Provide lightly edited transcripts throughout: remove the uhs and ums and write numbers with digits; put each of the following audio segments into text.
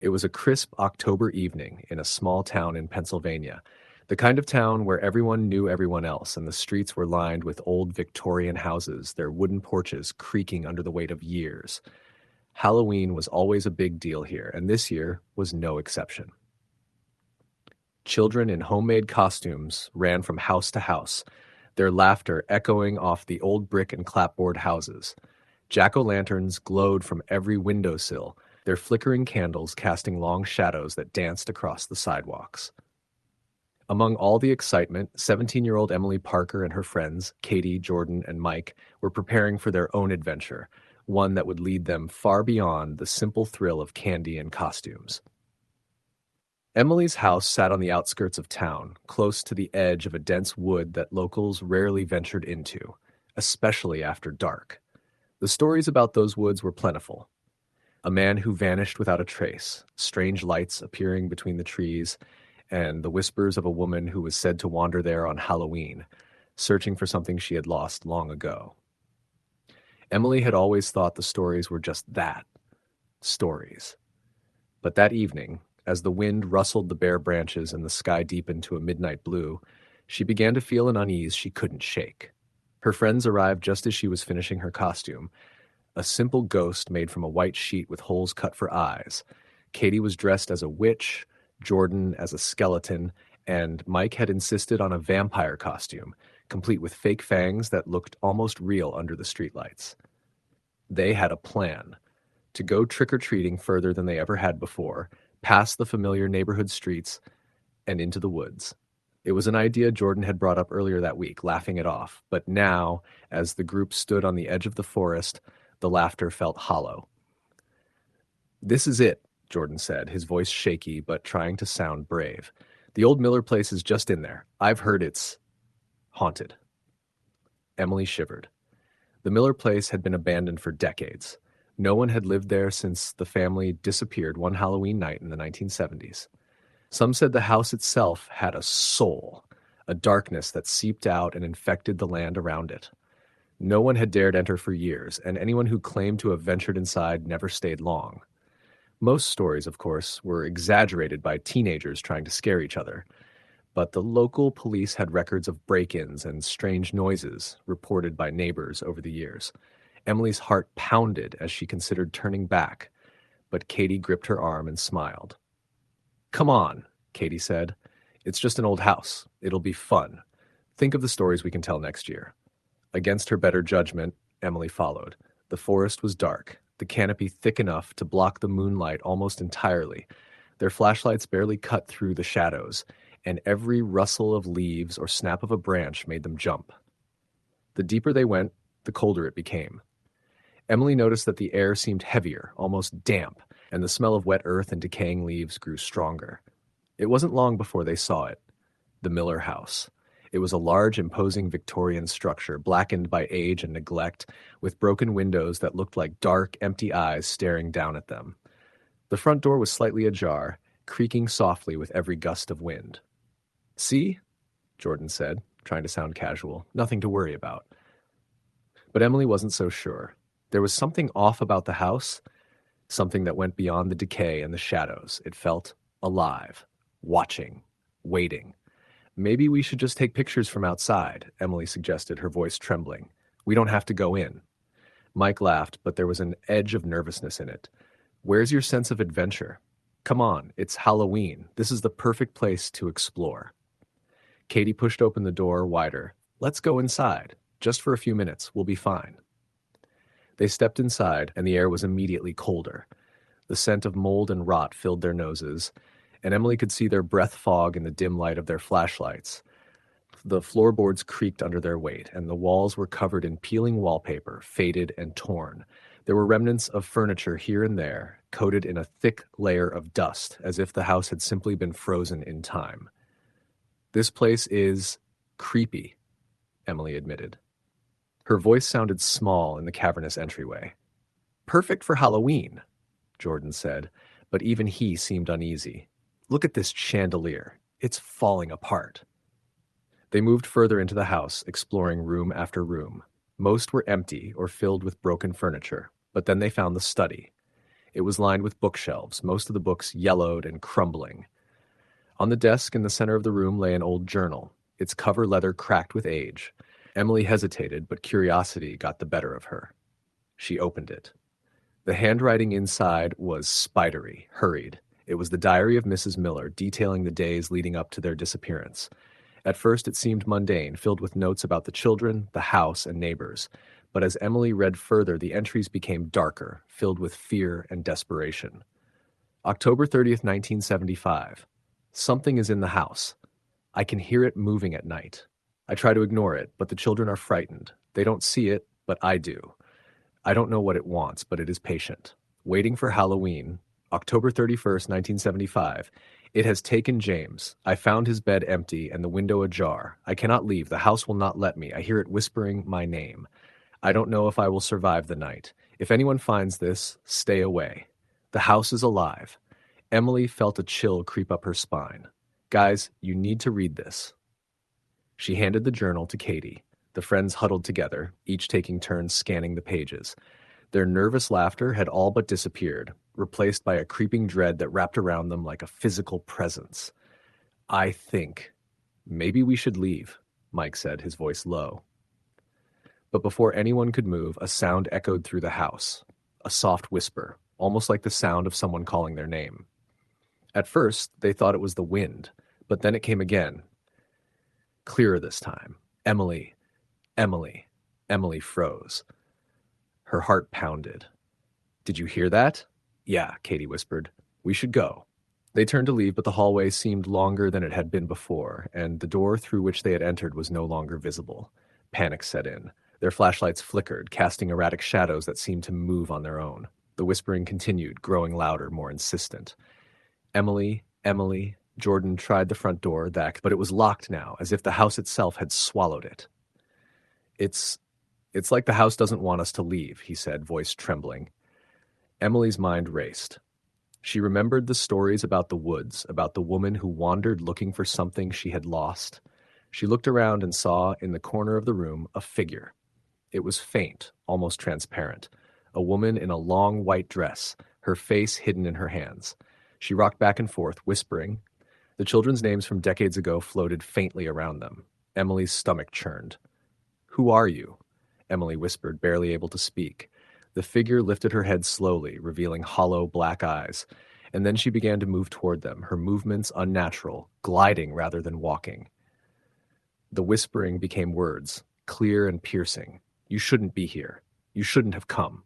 It was a crisp October evening in a small town in Pennsylvania, the kind of town where everyone knew everyone else and the streets were lined with old Victorian houses, their wooden porches creaking under the weight of years. Halloween was always a big deal here, and this year was no exception. Children in homemade costumes ran from house to house, their laughter echoing off the old brick and clapboard houses. Jack-o'-lanterns glowed from every windowsill, their flickering candles casting long shadows that danced across the sidewalks. Among all the excitement, 17-year-old Emily Parker and her friends, Katie, Jordan, and Mike, were preparing for their own adventure, one that would lead them far beyond the simple thrill of candy and costumes. Emily's house sat on the outskirts of town, close to the edge of a dense wood that locals rarely ventured into, especially after dark. The stories about those woods were plentiful. A man who vanished without a trace, strange lights appearing between the trees, and the whispers of a woman who was said to wander there on Halloween, searching for something she had lost long ago. Emily had always thought the stories were just that, stories. But that evening, as the wind rustled the bare branches and the sky deepened to a midnight blue, she began to feel an unease she couldn't shake. Her friends arrived just as she was finishing her costume, a simple ghost made from a white sheet with holes cut for eyes. Katie was dressed as a witch, Jordan as a skeleton, and Mike had insisted on a vampire costume, complete with fake fangs that looked almost real under the streetlights. They had a plan: to go trick-or-treating further than they ever had before, past the familiar neighborhood streets, and into the woods. It was an idea Jordan had brought up earlier that week, laughing it off, but now, as the group stood on the edge of the forest, the laughter felt hollow. "This is it," Jordan said, his voice shaky but trying to sound brave. "The old Miller place is just in there. I've heard it's haunted." Emily shivered. The Miller place had been abandoned for decades. No one had lived there since the family disappeared one Halloween night in the 1970s. Some said the house itself had a soul, a darkness that seeped out and infected the land around it. No one had dared enter for years, and anyone who claimed to have ventured inside never stayed long. Most stories, of course, were exaggerated by teenagers trying to scare each other, but the local police had records of break-ins and strange noises reported by neighbors over the years. Emily's heart pounded as she considered turning back, but Katie gripped her arm and smiled. "Come on," Katie said. "It's just an old house. It'll be fun. Think of the stories we can tell next year." Against her better judgment, Emily followed. The forest was dark, the canopy thick enough to block the moonlight almost entirely. Their flashlights barely cut through the shadows, and every rustle of leaves or snap of a branch made them jump. The deeper they went, the colder it became. Emily noticed that the air seemed heavier, almost damp, and the smell of wet earth and decaying leaves grew stronger. It wasn't long before they saw it: the Miller house. It was a large, imposing Victorian structure, blackened by age and neglect, with broken windows that looked like dark, empty eyes staring down at them. The front door was slightly ajar, creaking softly with every gust of wind. "See?" Jordan said, trying to sound casual. "Nothing to worry about." But Emily wasn't so sure. There was something off about the house, something that went beyond the decay and the shadows. It felt alive, watching, waiting. "Maybe we should just take pictures from outside," Emily suggested, her voice trembling. "We don't have to go in." Mike laughed, but there was an edge of nervousness in it. "Where's your sense of adventure? Come on, it's Halloween. This is the perfect place to explore." Katie pushed open the door wider. "Let's go inside. Just for a few minutes. We'll be fine." They stepped inside, and the air was immediately colder. The scent of mold and rot filled their noses, and Emily could see their breath fog in the dim light of their flashlights. The floorboards creaked under their weight, and the walls were covered in peeling wallpaper, faded and torn. There were remnants of furniture here and there, coated in a thick layer of dust, as if the house had simply been frozen in time. "This place is creepy," Emily admitted. Her voice sounded small in the cavernous entryway. "Perfect for Halloween," Jordan said, but even he seemed uneasy. "Look at this chandelier. It's falling apart." They moved further into the house, exploring room after room. Most were empty or filled with broken furniture, but then they found the study. It was lined with bookshelves, most of the books yellowed and crumbling. On the desk in the center of the room lay an old journal, its cover leather cracked with age. Emily hesitated, but curiosity got the better of her. She opened it. The handwriting inside was spidery, hurried. It was the diary of Mrs. Miller, detailing the days leading up to their disappearance. At first it seemed mundane, filled with notes about the children, the house, and neighbors. But as Emily read further, the entries became darker, filled with fear and desperation. October 30th, 1975. Something is in the house. I can hear it moving at night. I try to ignore it, but the children are frightened. They don't see it, but I do. I don't know what it wants, but it is patient. Waiting for Halloween, October 31st, 1975. It has taken James. I found his bed empty and the window ajar. I cannot leave. The house will not let me. I hear it whispering my name. I don't know if I will survive the night. If anyone finds this, stay away. The house is alive. Emily felt a chill creep up her spine. Guys, you need to read this. She handed the journal to Katie. The friends huddled together, each taking turns scanning the pages. Their nervous laughter had all but disappeared, replaced by a creeping dread that wrapped around them like a physical presence. I think. Maybe we should leave, Mike said, his voice low. But before anyone could move, a sound echoed through the house. A soft whisper, almost like the sound of someone calling their name. At first, they thought it was the wind, but then it came again. Clearer this time. Emily. Emily. Emily froze. Her heart pounded. Did you hear that? Yeah, Katie whispered. We should go. They turned to leave, but the hallway seemed longer than it had been before, and the door through which they had entered was no longer visible. Panic set in. Their flashlights flickered, casting erratic shadows that seemed to move on their own. The whispering continued, growing louder, more insistent. Emily, Emily. Jordan tried the front door, but it was locked now, as if the house itself had swallowed it. It's like the house doesn't want us to leave, he said, voice trembling. Emily's mind raced. She remembered the stories about the woods, about the woman who wandered looking for something she had lost. She looked around and saw, in the corner of the room, a figure. It was faint, almost transparent. A woman in a long white dress, her face hidden in her hands. She rocked back and forth, whispering. The children's names from decades ago floated faintly around them. Emily's stomach churned. Who are you? Emily whispered, barely able to speak. The figure lifted her head slowly, revealing hollow black eyes, and then she began to move toward them, her movements unnatural, gliding rather than walking. The whispering became words, clear and piercing. You shouldn't be here. You shouldn't have come.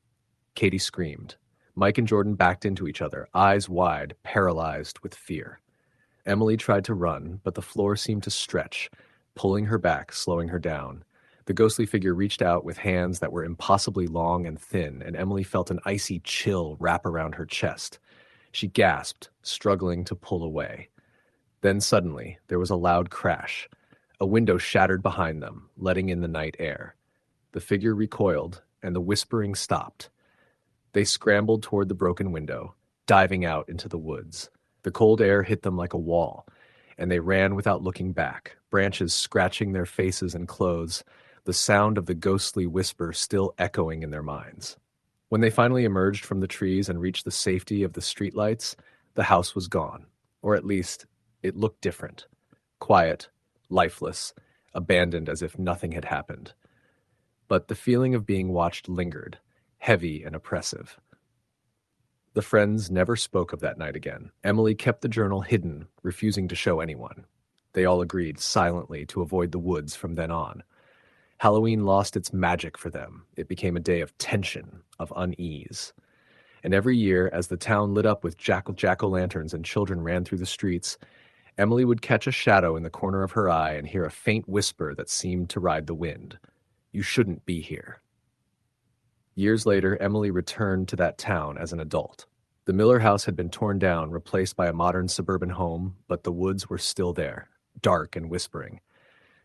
Katie screamed. Mike and Jordan backed into each other, eyes wide, paralyzed with fear. Emily tried to run, but the floor seemed to stretch, pulling her back, slowing her down. The ghostly figure reached out with hands that were impossibly long and thin, and Emily felt an icy chill wrap around her chest. She gasped, struggling to pull away. Then suddenly, there was a loud crash. A window shattered behind them, letting in the night air. The figure recoiled, and the whispering stopped. They scrambled toward the broken window, diving out into the woods. The cold air hit them like a wall, and they ran without looking back, branches scratching their faces and clothes, the sound of the ghostly whisper still echoing in their minds. When they finally emerged from the trees and reached the safety of the streetlights, the house was gone, or at least it looked different. Quiet, lifeless, abandoned as if nothing had happened. But the feeling of being watched lingered, heavy and oppressive. The friends never spoke of that night again. Emily kept the journal hidden, refusing to show anyone. They all agreed silently to avoid the woods from then on. Halloween lost its magic for them. It became a day of tension, of unease. And every year, as the town lit up with jack-o'-lanterns and children ran through the streets, Emily would catch a shadow in the corner of her eye and hear a faint whisper that seemed to ride the wind. You shouldn't be here. Years later, Emily returned to that town as an adult. The Miller house had been torn down, replaced by a modern suburban home, but the woods were still there, dark and whispering.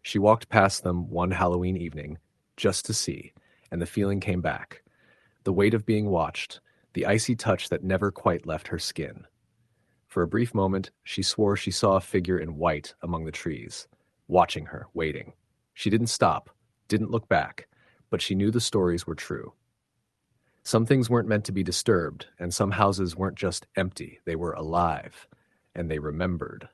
She walked past them one Halloween evening, just to see, and the feeling came back. The weight of being watched, the icy touch that never quite left her skin. For a brief moment, she swore she saw a figure in white among the trees, watching her, waiting. She didn't stop, didn't look back, but she knew the stories were true. Some things weren't meant to be disturbed, and some houses weren't just empty, they were alive, and they remembered.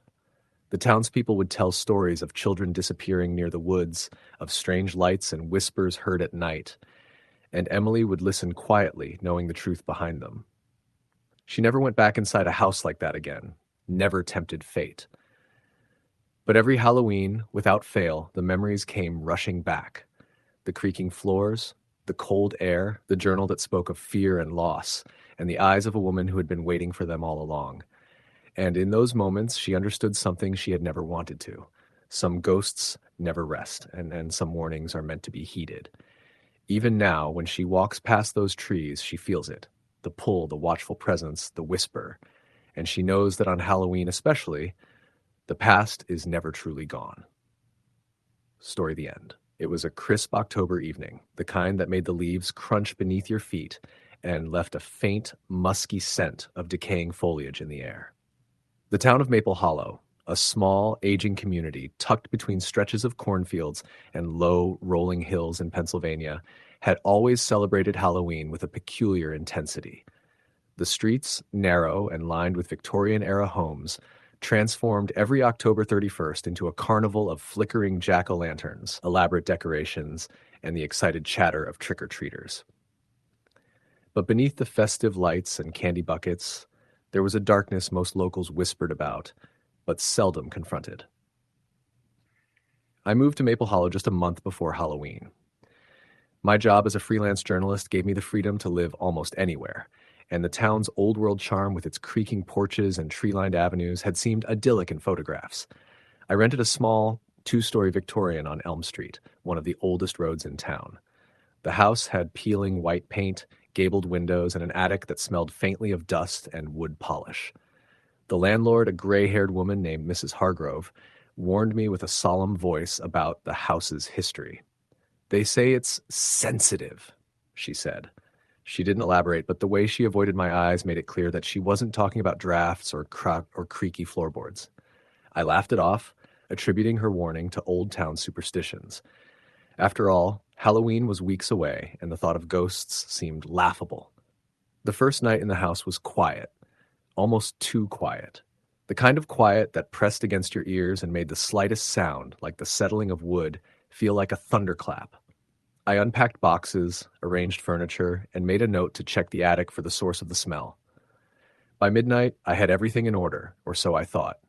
The townspeople would tell stories of children disappearing near the woods, of strange lights and whispers heard at night, and Emily would listen quietly, knowing the truth behind them. She never went back inside a house like that again, never tempted fate. But every Halloween, without fail, the memories came rushing back. The creaking floors, the cold air, the journal that spoke of fear and loss, and the eyes of a woman who had been waiting for them all along. And in those moments, she understood something she had never wanted to. Some ghosts never rest, and some warnings are meant to be heeded. Even now, when she walks past those trees, she feels it. The pull, the watchful presence, the whisper. And she knows that on Halloween especially, the past is never truly gone. Story the end. It was a crisp October evening, the kind that made the leaves crunch beneath your feet and left a faint, musky scent of decaying foliage in the air. The town of Maple Hollow, a small, aging community tucked between stretches of cornfields and low, rolling hills in Pennsylvania, had always celebrated Halloween with a peculiar intensity. The streets, narrow and lined with Victorian-era homes, transformed every October 31st into a carnival of flickering jack-o'-lanterns, elaborate decorations, and the excited chatter of trick-or-treaters. But beneath the festive lights and candy buckets, there was a darkness most locals whispered about, but seldom confronted. I moved to Maple Hollow just a month before Halloween. My job as a freelance journalist gave me the freedom to live almost anywhere, and the town's old-world charm with its creaking porches and tree-lined avenues had seemed idyllic in photographs. I rented a small, two-story Victorian on Elm Street, one of the oldest roads in town. The house had peeling white paint, gabled windows, and an attic that smelled faintly of dust and wood polish. The landlord, a gray-haired woman named Mrs. Hargrove, warned me with a solemn voice about the house's history. "They say it's sensitive," she said. She didn't elaborate, but the way she avoided my eyes made it clear that she wasn't talking about drafts or creaky floorboards. I laughed it off, attributing her warning to old town superstitions. After all, Halloween was weeks away, and the thought of ghosts seemed laughable. The first night in the house was quiet, almost too quiet. The kind of quiet that pressed against your ears and made the slightest sound, like the settling of wood, feel like a thunderclap. I unpacked boxes, arranged furniture, and made a note to check the attic for the source of the smell. By midnight, I had everything in order, or so I thought.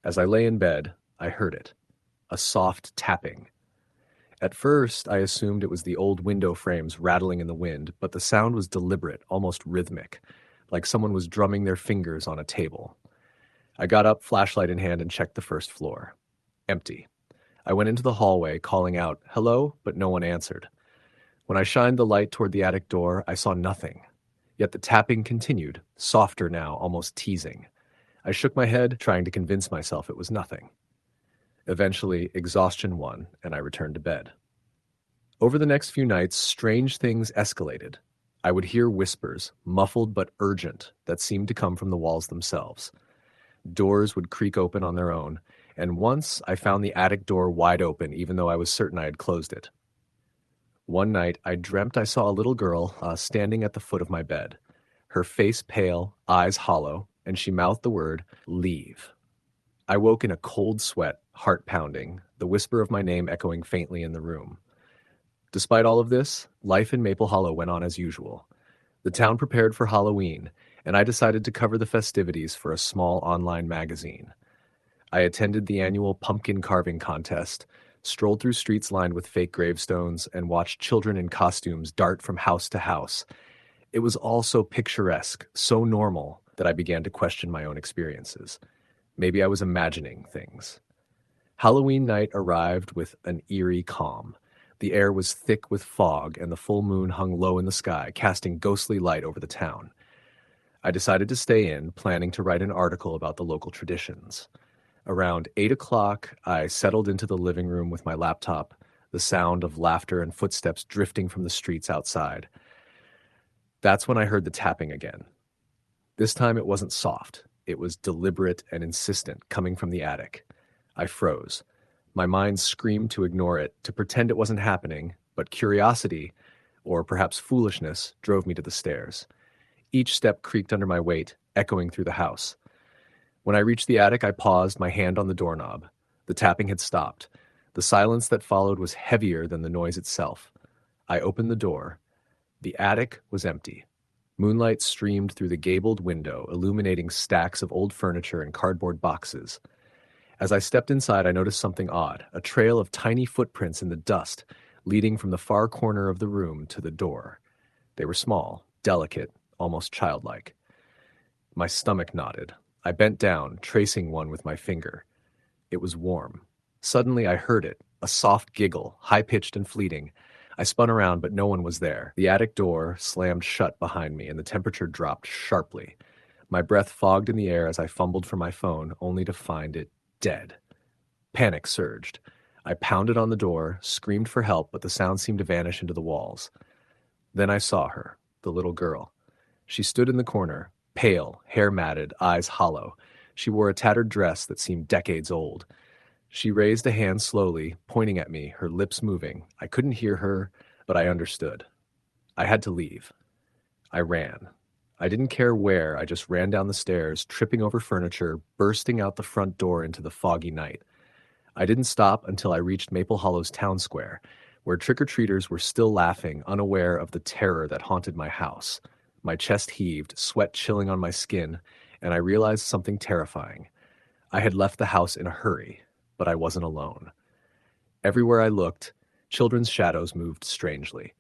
As I lay in bed, I heard it, a soft tapping. At first, I assumed it was the old window frames rattling in the wind, but the sound was deliberate, almost rhythmic, like someone was drumming their fingers on a table. I got up, flashlight in hand, and checked the first floor. Empty. I went into the hallway, calling out, "Hello," but no one answered. When I shined the light toward the attic door, I saw nothing. Yet the tapping continued, softer now, almost teasing. I shook my head, trying to convince myself it was nothing. Eventually, exhaustion won, and I returned to bed. Over the next few nights, strange things escalated. I would hear whispers, muffled but urgent, that seemed to come from the walls themselves. Doors would creak open on their own, and once I found the attic door wide open even though I was certain I had closed it. One night, I dreamt I saw a little girl standing at the foot of my bed, her face pale, eyes hollow, and she mouthed the word, "Leave." I woke in a cold sweat, heart pounding, the whisper of my name echoing faintly in the room. Despite all of this, life in Maple Hollow went on as usual. The town prepared for Halloween, and I decided to cover the festivities for a small online magazine. I attended the annual pumpkin carving contest, strolled through streets lined with fake gravestones, and watched children in costumes dart from house to house. It was all so picturesque, so normal, that I began to question my own experiences. Maybe I was imagining things. Halloween night arrived with an eerie calm. The air was thick with fog, and the full moon hung low in the sky, casting ghostly light over the town. I decided to stay in, planning to write an article about the local traditions. Around 8 o'clock, I settled into the living room with my laptop, the sound of laughter and footsteps drifting from the streets outside. That's when I heard the tapping again. This time it wasn't soft. It was deliberate and insistent, coming from the attic. I froze. My mind screamed to ignore it, to pretend it wasn't happening, but curiosity, or perhaps foolishness, drove me to the stairs. Each step creaked under my weight, echoing through the house. When I reached the attic, I paused, my hand on the doorknob. The tapping had stopped. The silence that followed was heavier than the noise itself. I opened the door. The attic was empty. Moonlight streamed through the gabled window, illuminating stacks of old furniture and cardboard boxes. As I stepped inside, I noticed something odd, a trail of tiny footprints in the dust, leading from the far corner of the room to the door. They were small, delicate, almost childlike. My stomach knotted. I bent down, tracing one with my finger. It was warm. Suddenly I heard it, a soft giggle, high-pitched and fleeting. I spun around, but no one was there. The attic door slammed shut behind me, and the temperature dropped sharply. My breath fogged in the air as I fumbled for my phone, only to find it dead. Panic surged. I pounded on the door, screamed for help, but the sound seemed to vanish into the walls. Then I saw her, the little girl. She stood in the corner, pale, hair matted, eyes hollow. She wore a tattered dress that seemed decades old. She raised a hand slowly, pointing at me, her lips moving. I couldn't hear her, but I understood. I had to leave. I ran. I didn't care where, I just ran down the stairs, tripping over furniture, bursting out the front door into the foggy night. I didn't stop until I reached Maple Hollow's town square, where trick-or-treaters were still laughing, unaware of the terror that haunted my house. My chest heaved, sweat chilling on my skin, and I realized something terrifying. I had left the house in a hurry, but I wasn't alone. Everywhere I looked, children's shadows moved strangely.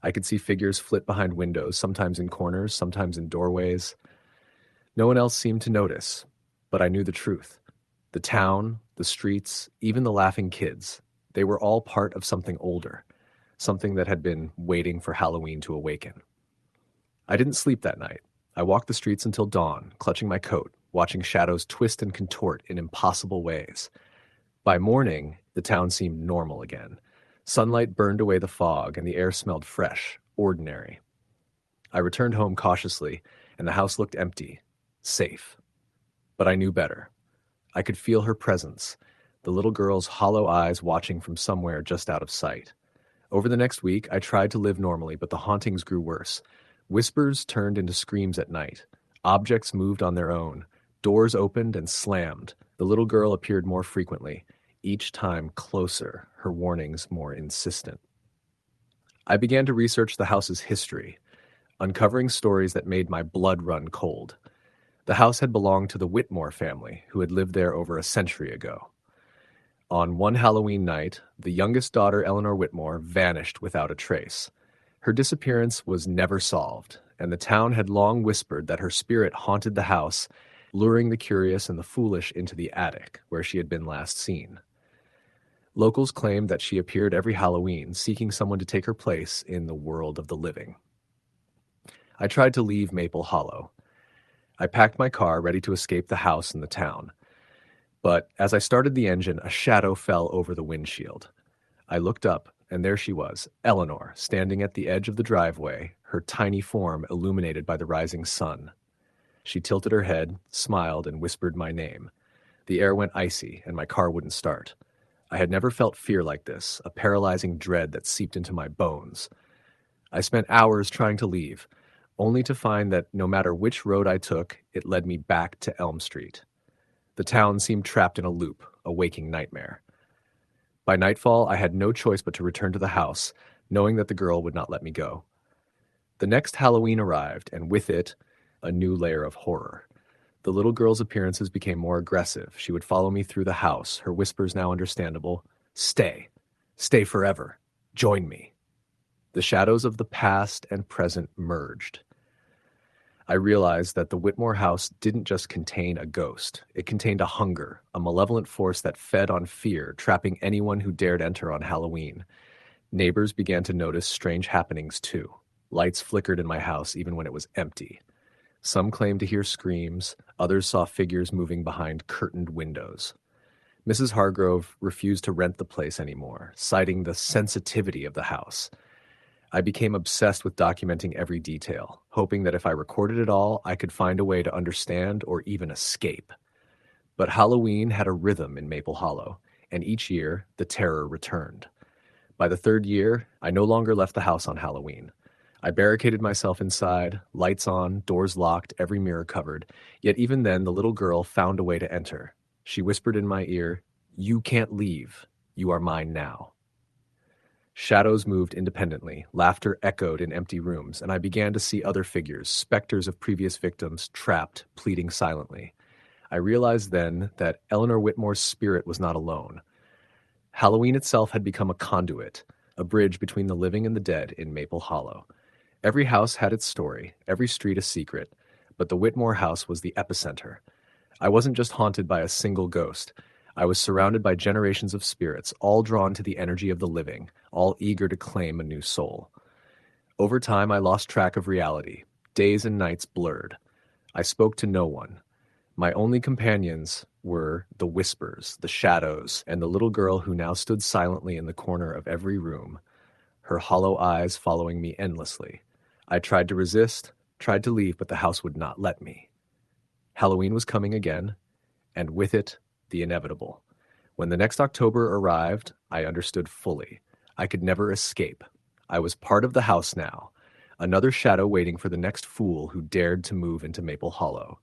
I could see figures flit behind windows, sometimes in corners, sometimes in doorways. No one else seemed to notice, but I knew the truth. The town, the streets, even the laughing kids, they were all part of something older, something that had been waiting for Halloween to awaken. I didn't sleep that night. I walked the streets until dawn, clutching my coat, watching shadows twist and contort in impossible ways. By morning, the town seemed normal again. Sunlight burned away the fog, and the air smelled fresh, ordinary. I returned home cautiously, and the house looked empty, safe. But I knew better. I could feel her presence, the little girl's hollow eyes watching from somewhere just out of sight. Over the next week, I tried to live normally, but the hauntings grew worse. Whispers turned into screams at night. Objects moved on their own. Doors opened and slammed. The little girl appeared more frequently, each time closer, her warnings more insistent. I began to research the house's history, uncovering stories that made my blood run cold. The house had belonged to the Whitmore family, who had lived there over a century ago. On one Halloween night, the youngest daughter, Eleanor Whitmore, vanished without a trace. Her disappearance was never solved, and the town had long whispered that her spirit haunted the house, luring the curious and the foolish into the attic, where she had been last seen. Locals claimed that she appeared every Halloween, seeking someone to take her place in the world of the living. I tried to leave Maple Hollow. I packed my car, ready to escape the house and the town. But as I started the engine, a shadow fell over the windshield. I looked up, and there she was, Eleanor, standing at the edge of the driveway, her tiny form illuminated by the rising sun. She tilted her head, smiled, and whispered my name. The air went icy, and my car wouldn't start. I had never felt fear like this, a paralyzing dread that seeped into my bones. I spent hours trying to leave, only to find that no matter which road I took, it led me back to Elm Street. The town seemed trapped in a loop, a waking nightmare. By nightfall, I had no choice but to return to the house, knowing that the girl would not let me go. The next Halloween arrived, and with it, a new layer of horror. The little girl's appearances became more aggressive. She would follow me through the house, her whispers now understandable. Stay. Stay forever. Join me. The shadows of the past and present merged. I realized that the Whitmore house didn't just contain a ghost. It contained a hunger, a malevolent force that fed on fear, trapping anyone who dared enter on Halloween. Neighbors began to notice strange happenings too. Lights flickered in my house even when it was empty. Some claimed to hear screams, others saw figures moving behind curtained windows. Mrs. Hargrove refused to rent the place anymore, citing the sensitivity of the house. I became obsessed with documenting every detail, hoping that if I recorded it all, I could find a way to understand or even escape. But Halloween had a rhythm in Maple Hollow, and each year the terror returned. By the third year, I no longer left the house on Halloween. I barricaded myself inside, lights on, doors locked, every mirror covered. Yet even then, the little girl found a way to enter. She whispered in my ear, "You can't leave. You are mine now." Shadows moved independently, laughter echoed in empty rooms, and I began to see other figures, specters of previous victims, trapped, pleading silently. I realized then that Eleanor Whitmore's spirit was not alone. Halloween itself had become a conduit, a bridge between the living and the dead in Maple Hollow. Every house had its story, every street a secret, but the Whitmore house was the epicenter. I wasn't just haunted by a single ghost. I was surrounded by generations of spirits, all drawn to the energy of the living, all eager to claim a new soul. Over time, I lost track of reality. Days and nights blurred. I spoke to no one. My only companions were the whispers, the shadows, and the little girl who now stood silently in the corner of every room, her hollow eyes following me endlessly. I tried to resist, tried to leave, but the house would not let me. Halloween was coming again, and with it, the inevitable. When the next October arrived, I understood fully. I could never escape. I was part of the house now, another shadow waiting for the next fool who dared to move into Maple Hollow.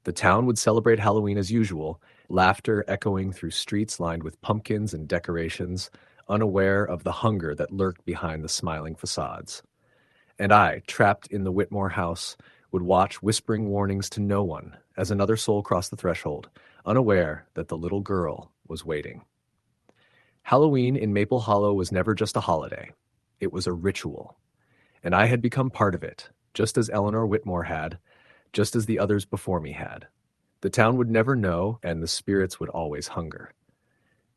The town would celebrate Halloween as usual, laughter echoing through streets lined with pumpkins and decorations, unaware of the hunger that lurked behind the smiling facades. And I, trapped in the Whitmore house, would watch, whispering warnings to no one as another soul crossed the threshold, unaware that the little girl was waiting. Halloween in Maple Hollow was never just a holiday. It was a ritual. And I had become part of it, just as Eleanor Whitmore had, just as the others before me had. The town would never know, and the spirits would always hunger.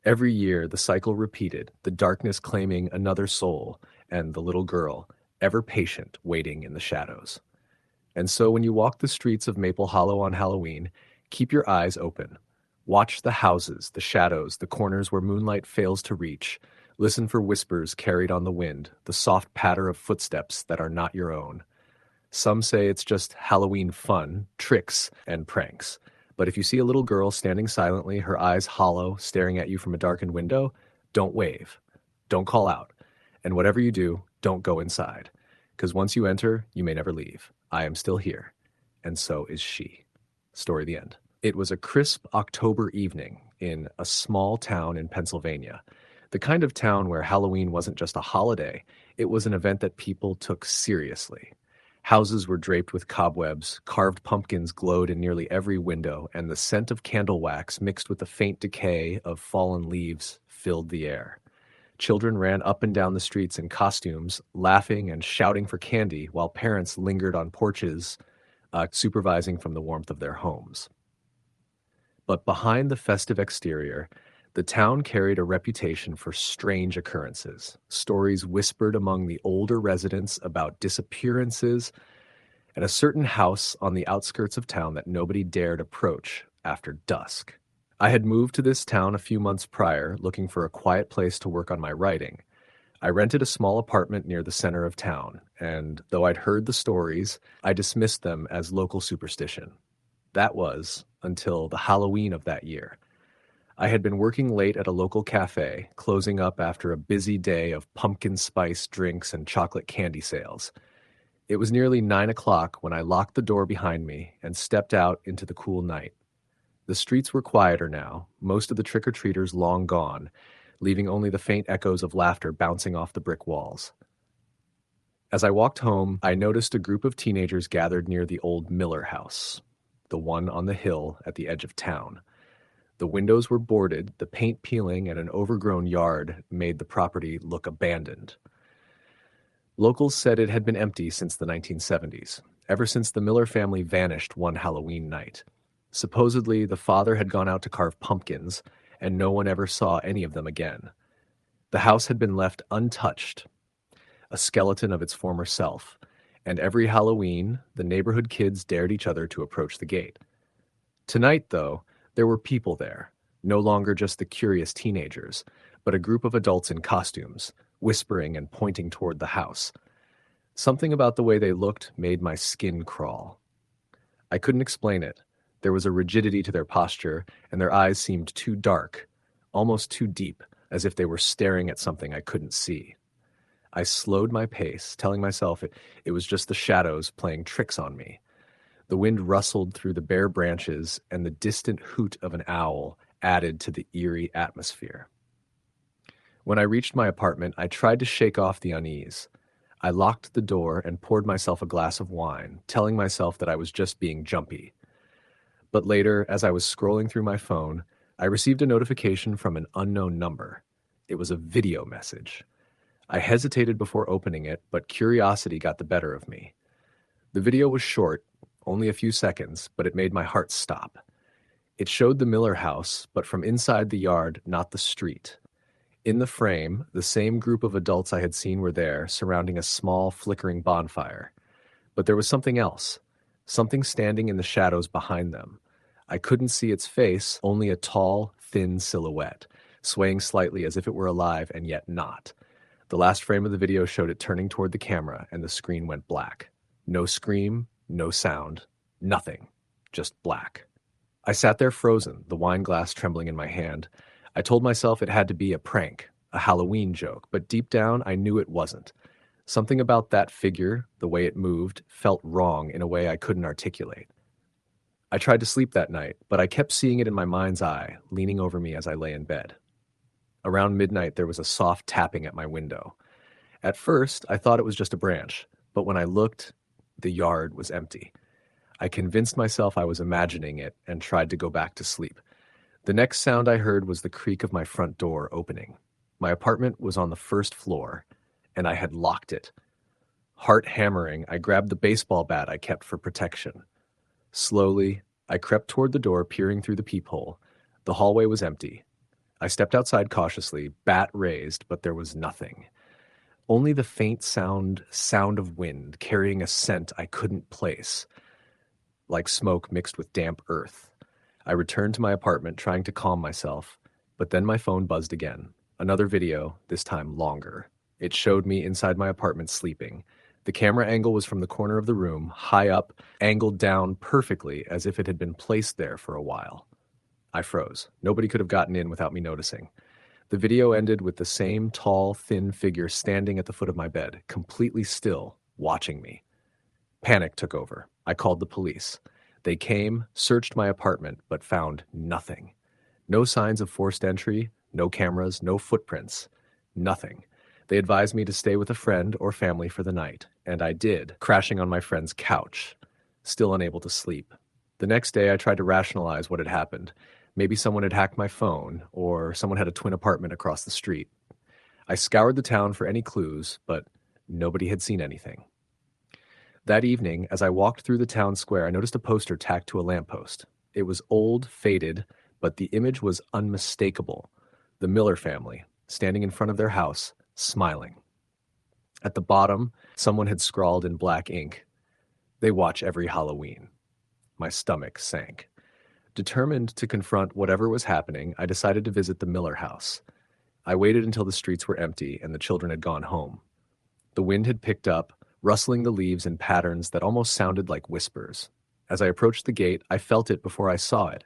Every year, the cycle repeated, the darkness claiming another soul, and the little girl, ever patient, waiting in the shadows. And so when you walk the streets of Maple Hollow on Halloween, keep your eyes open. Watch the houses, the shadows, the corners where moonlight fails to reach. Listen for whispers carried on the wind, the soft patter of footsteps that are not your own. Some say it's just Halloween fun, tricks, and pranks. But if you see a little girl standing silently, her eyes hollow, staring at you from a darkened window, don't wave. Don't call out. And whatever you do, don't go inside. Because once you enter, you may never leave. I am still here. And so is she. Story the end. It was a crisp October evening in a small town in Pennsylvania. The kind of town where Halloween wasn't just a holiday, it was an event that people took seriously. Houses were draped with cobwebs, carved pumpkins glowed in nearly every window, and the scent of candle wax mixed with the faint decay of fallen leaves filled the air. Children ran up and down the streets in costumes, laughing and shouting for candy, while parents lingered on porches, supervising from the warmth of their homes. But behind the festive exterior, the town carried a reputation for strange occurrences, stories whispered among the older residents about disappearances, and a certain house on the outskirts of town that nobody dared approach after dusk. I had moved to this town a few months prior, looking for a quiet place to work on my writing. I rented a small apartment near the center of town, and though I'd heard the stories, I dismissed them as local superstition. That was until the Halloween of that year. I had been working late at a local cafe, closing up after a busy day of pumpkin spice drinks and chocolate candy sales. It was nearly 9 o'clock when I locked the door behind me and stepped out into the cool night. The streets were quieter now, most of the trick-or-treaters long gone, leaving only the faint echoes of laughter bouncing off the brick walls. As I walked home, I noticed a group of teenagers gathered near the old Miller house, the one on the hill at the edge of town. The windows were boarded, the paint peeling, and an overgrown yard made the property look abandoned. Locals said it had been empty since the 1970s, ever since the Miller family vanished one Halloween night. Supposedly, the father had gone out to carve pumpkins, and no one ever saw any of them again. The house had been left untouched, a skeleton of its former self, and every Halloween, the neighborhood kids dared each other to approach the gate. Tonight, though, there were people there, no longer just the curious teenagers, but a group of adults in costumes, whispering and pointing toward the house. Something about the way they looked made my skin crawl. I couldn't explain it. There was a rigidity to their posture, and their eyes seemed too dark, almost too deep, as if they were staring at something I couldn't see. I slowed my pace, telling myself it was just the shadows playing tricks on me. The wind rustled through the bare branches, and the distant hoot of an owl added to the eerie atmosphere. When I reached my apartment, I tried to shake off the unease. I locked the door and poured myself a glass of wine, telling myself that I was just being jumpy. But later, as I was scrolling through my phone, I received a notification from an unknown number. It was a video message. I hesitated before opening it, but curiosity got the better of me. The video was short, only a few seconds, but it made my heart stop. It showed the Miller house, but from inside the yard, not the street. In the frame, the same group of adults I had seen were there, surrounding a small, flickering bonfire. But there was something else, something standing in the shadows behind them. I couldn't see its face, only a tall, thin silhouette, swaying slightly as if it were alive and yet not. The last frame of the video showed it turning toward the camera, and the screen went black. No scream, no sound, nothing, just black. I sat there frozen, the wine glass trembling in my hand. I told myself it had to be a prank, a Halloween joke, but deep down I knew it wasn't. Something about that figure, the way it moved, felt wrong in a way I couldn't articulate. I tried to sleep that night, but I kept seeing it in my mind's eye, leaning over me as I lay in bed. Around midnight, there was a soft tapping at my window. At first, I thought it was just a branch, but when I looked, the yard was empty. I convinced myself I was imagining it and tried to go back to sleep. The next sound I heard was the creak of my front door opening. My apartment was on the first floor, and I had locked it. Heart hammering, I grabbed the baseball bat I kept for protection. Slowly, I crept toward the door, peering through the peephole. The hallway was empty. I stepped outside cautiously, bat raised, but there was nothing. Only the faint sound of wind carrying a scent I couldn't place, like smoke mixed with damp earth. I returned to my apartment, trying to calm myself, but then my phone buzzed again. Another video, this time longer. It showed me inside my apartment sleeping. The camera angle was from the corner of the room, high up, angled down perfectly as if it had been placed there for a while. I froze. Nobody could have gotten in without me noticing. The video ended with the same tall, thin figure standing at the foot of my bed, completely still, watching me. Panic took over. I called the police. They came, searched my apartment, but found nothing. No signs of forced entry, no cameras, no footprints. Nothing. They advised me to stay with a friend or family for the night, and I did, crashing on my friend's couch, still unable to sleep. The next day, I tried to rationalize what had happened. Maybe someone had hacked my phone, or someone had a twin apartment across the street. I scoured the town for any clues, but nobody had seen anything. That evening, as I walked through the town square, I noticed a poster tacked to a lamppost. It was old, faded, but the image was unmistakable. The Miller family, standing in front of their house, smiling. At the bottom, someone had scrawled in black ink, "They watch every Halloween." My stomach sank. Determined to confront whatever was happening, I decided to visit the Miller house. I waited until the streets were empty and the children had gone home. The wind had picked up, rustling the leaves in patterns that almost sounded like whispers. As I approached the gate, I felt it before I saw it.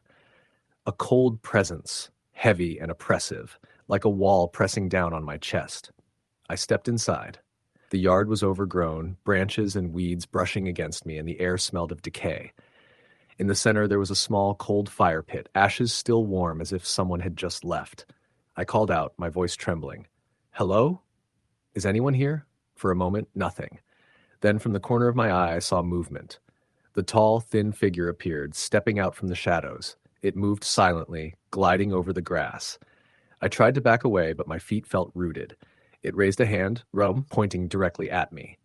A cold presence, heavy and oppressive, like a wall pressing down on my chest. I stepped inside. The yard was overgrown, branches and weeds brushing against me, and the air smelled of decay. In the center, there was a small, cold fire pit, ashes still warm as if someone had just left. I called out, my voice trembling. "Hello? Is anyone here?" For a moment, nothing. Then from the corner of my eye, I saw movement. The tall, thin figure appeared, stepping out from the shadows. It moved silently, gliding over the grass. I tried to back away, but my feet felt rooted. It raised a hand, pointing directly at me.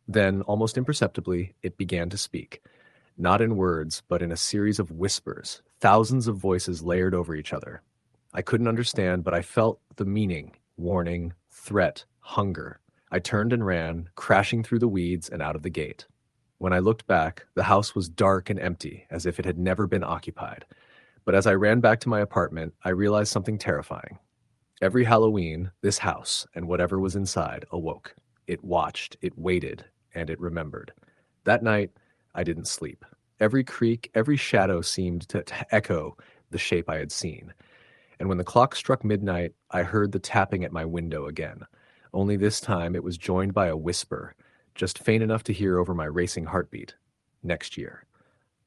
Then, almost imperceptibly, it began to speak. Not in words, but in a series of whispers, thousands of voices layered over each other. I couldn't understand, but I felt the meaning, warning, threat, hunger. I turned and ran, crashing through the weeds and out of the gate. When I looked back, the house was dark and empty, as if it had never been occupied. But as I ran back to my apartment, I realized something terrifying. Every Halloween, this house, and whatever was inside, awoke. It watched, it waited, and it remembered. That night, I didn't sleep. Every creak, every shadow seemed to echo the shape I had seen. and when the clock struck midnight, I heard the tapping at my window again. Only this time it was joined by a whisper, just faint enough to hear over my racing heartbeat. Next year.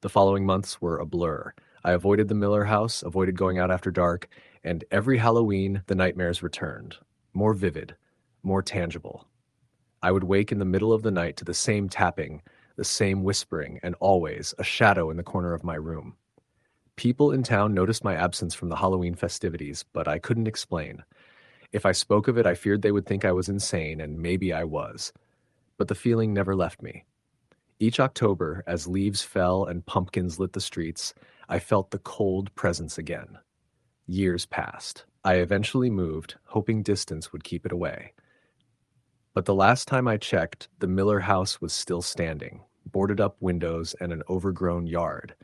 The following months were a blur. I avoided the Miller house, avoided going out after dark, and every Halloween the nightmares returned. More vivid, more tangible. I would wake in the middle of the night to the same tapping, the same whispering, and always a shadow in the corner of my room. People in town noticed my absence from the Halloween festivities, but I couldn't explain. If I spoke of it, I feared they would think I was insane, and maybe I was. But the feeling never left me. Each October, as leaves fell and pumpkins lit the streets, I felt the cold presence again. Years passed. I eventually moved, hoping distance would keep it away. But the last time I checked, the Miller house was still standing, boarded up windows and an overgrown yard.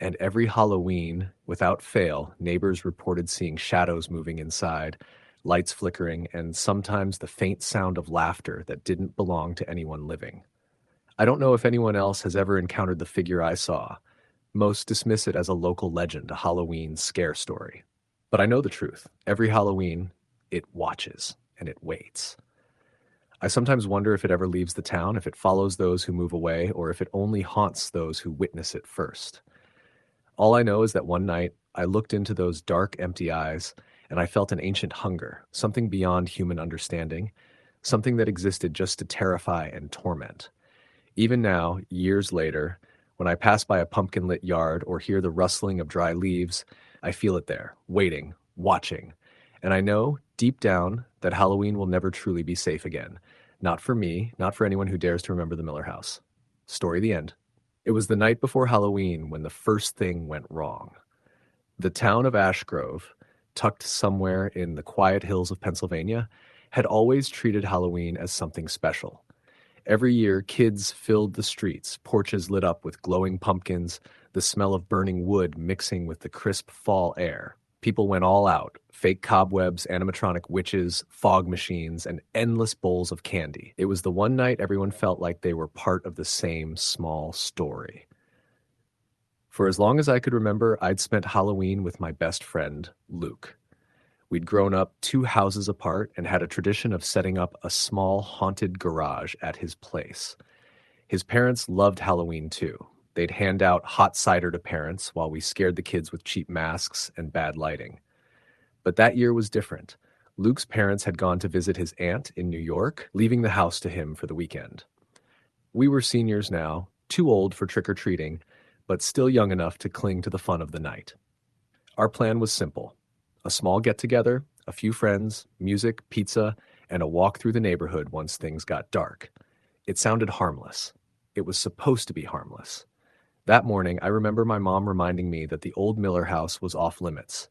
And every Halloween, without fail, neighbors reported seeing shadows moving inside, lights flickering, and sometimes the faint sound of laughter that didn't belong to anyone living. I don't know if anyone else has ever encountered the figure I saw. Most dismiss it as a local legend, a Halloween scare story. But I know the truth. Every Halloween, it watches and it waits. I sometimes wonder if it ever leaves the town, if it follows those who move away, or if it only haunts those who witness it first. All I know is that one night, I looked into those dark, empty eyes, and I felt an ancient hunger, something beyond human understanding, something that existed just to terrify and torment. Even now, years later, when I pass by a pumpkin-lit yard or hear the rustling of dry leaves, I feel it there, waiting, watching. And I know, deep down, that Halloween will never truly be safe again. Not for me, not for anyone who dares to remember the Miller house. Story the end. It was the night before Halloween when the first thing went wrong. The town of Ashgrove, tucked somewhere in the quiet hills of Pennsylvania, had always treated Halloween as something special. Every year, kids filled the streets, porches lit up with glowing pumpkins, the smell of burning wood mixing with the crisp fall air. People went all out, fake cobwebs, animatronic witches, fog machines, and endless bowls of candy. It was the one night everyone felt like they were part of the same small story. For as long as I could remember, I'd spent Halloween with my best friend, Luke. We'd grown up 2 houses apart and had a tradition of setting up a small haunted garage at his place. His parents loved Halloween too. They'd hand out hot cider to parents while we scared the kids with cheap masks and bad lighting. But that year was different. Luke's parents had gone to visit his aunt in New York, leaving the house to him for the weekend. We were seniors now, too old for trick-or-treating, but still young enough to cling to the fun of the night. Our plan was simple. A small get-together, a few friends, music, pizza, and a walk through the neighborhood once things got dark. It sounded harmless. It was supposed to be harmless. That morning, I remember my mom reminding me that the old Miller house was off limits.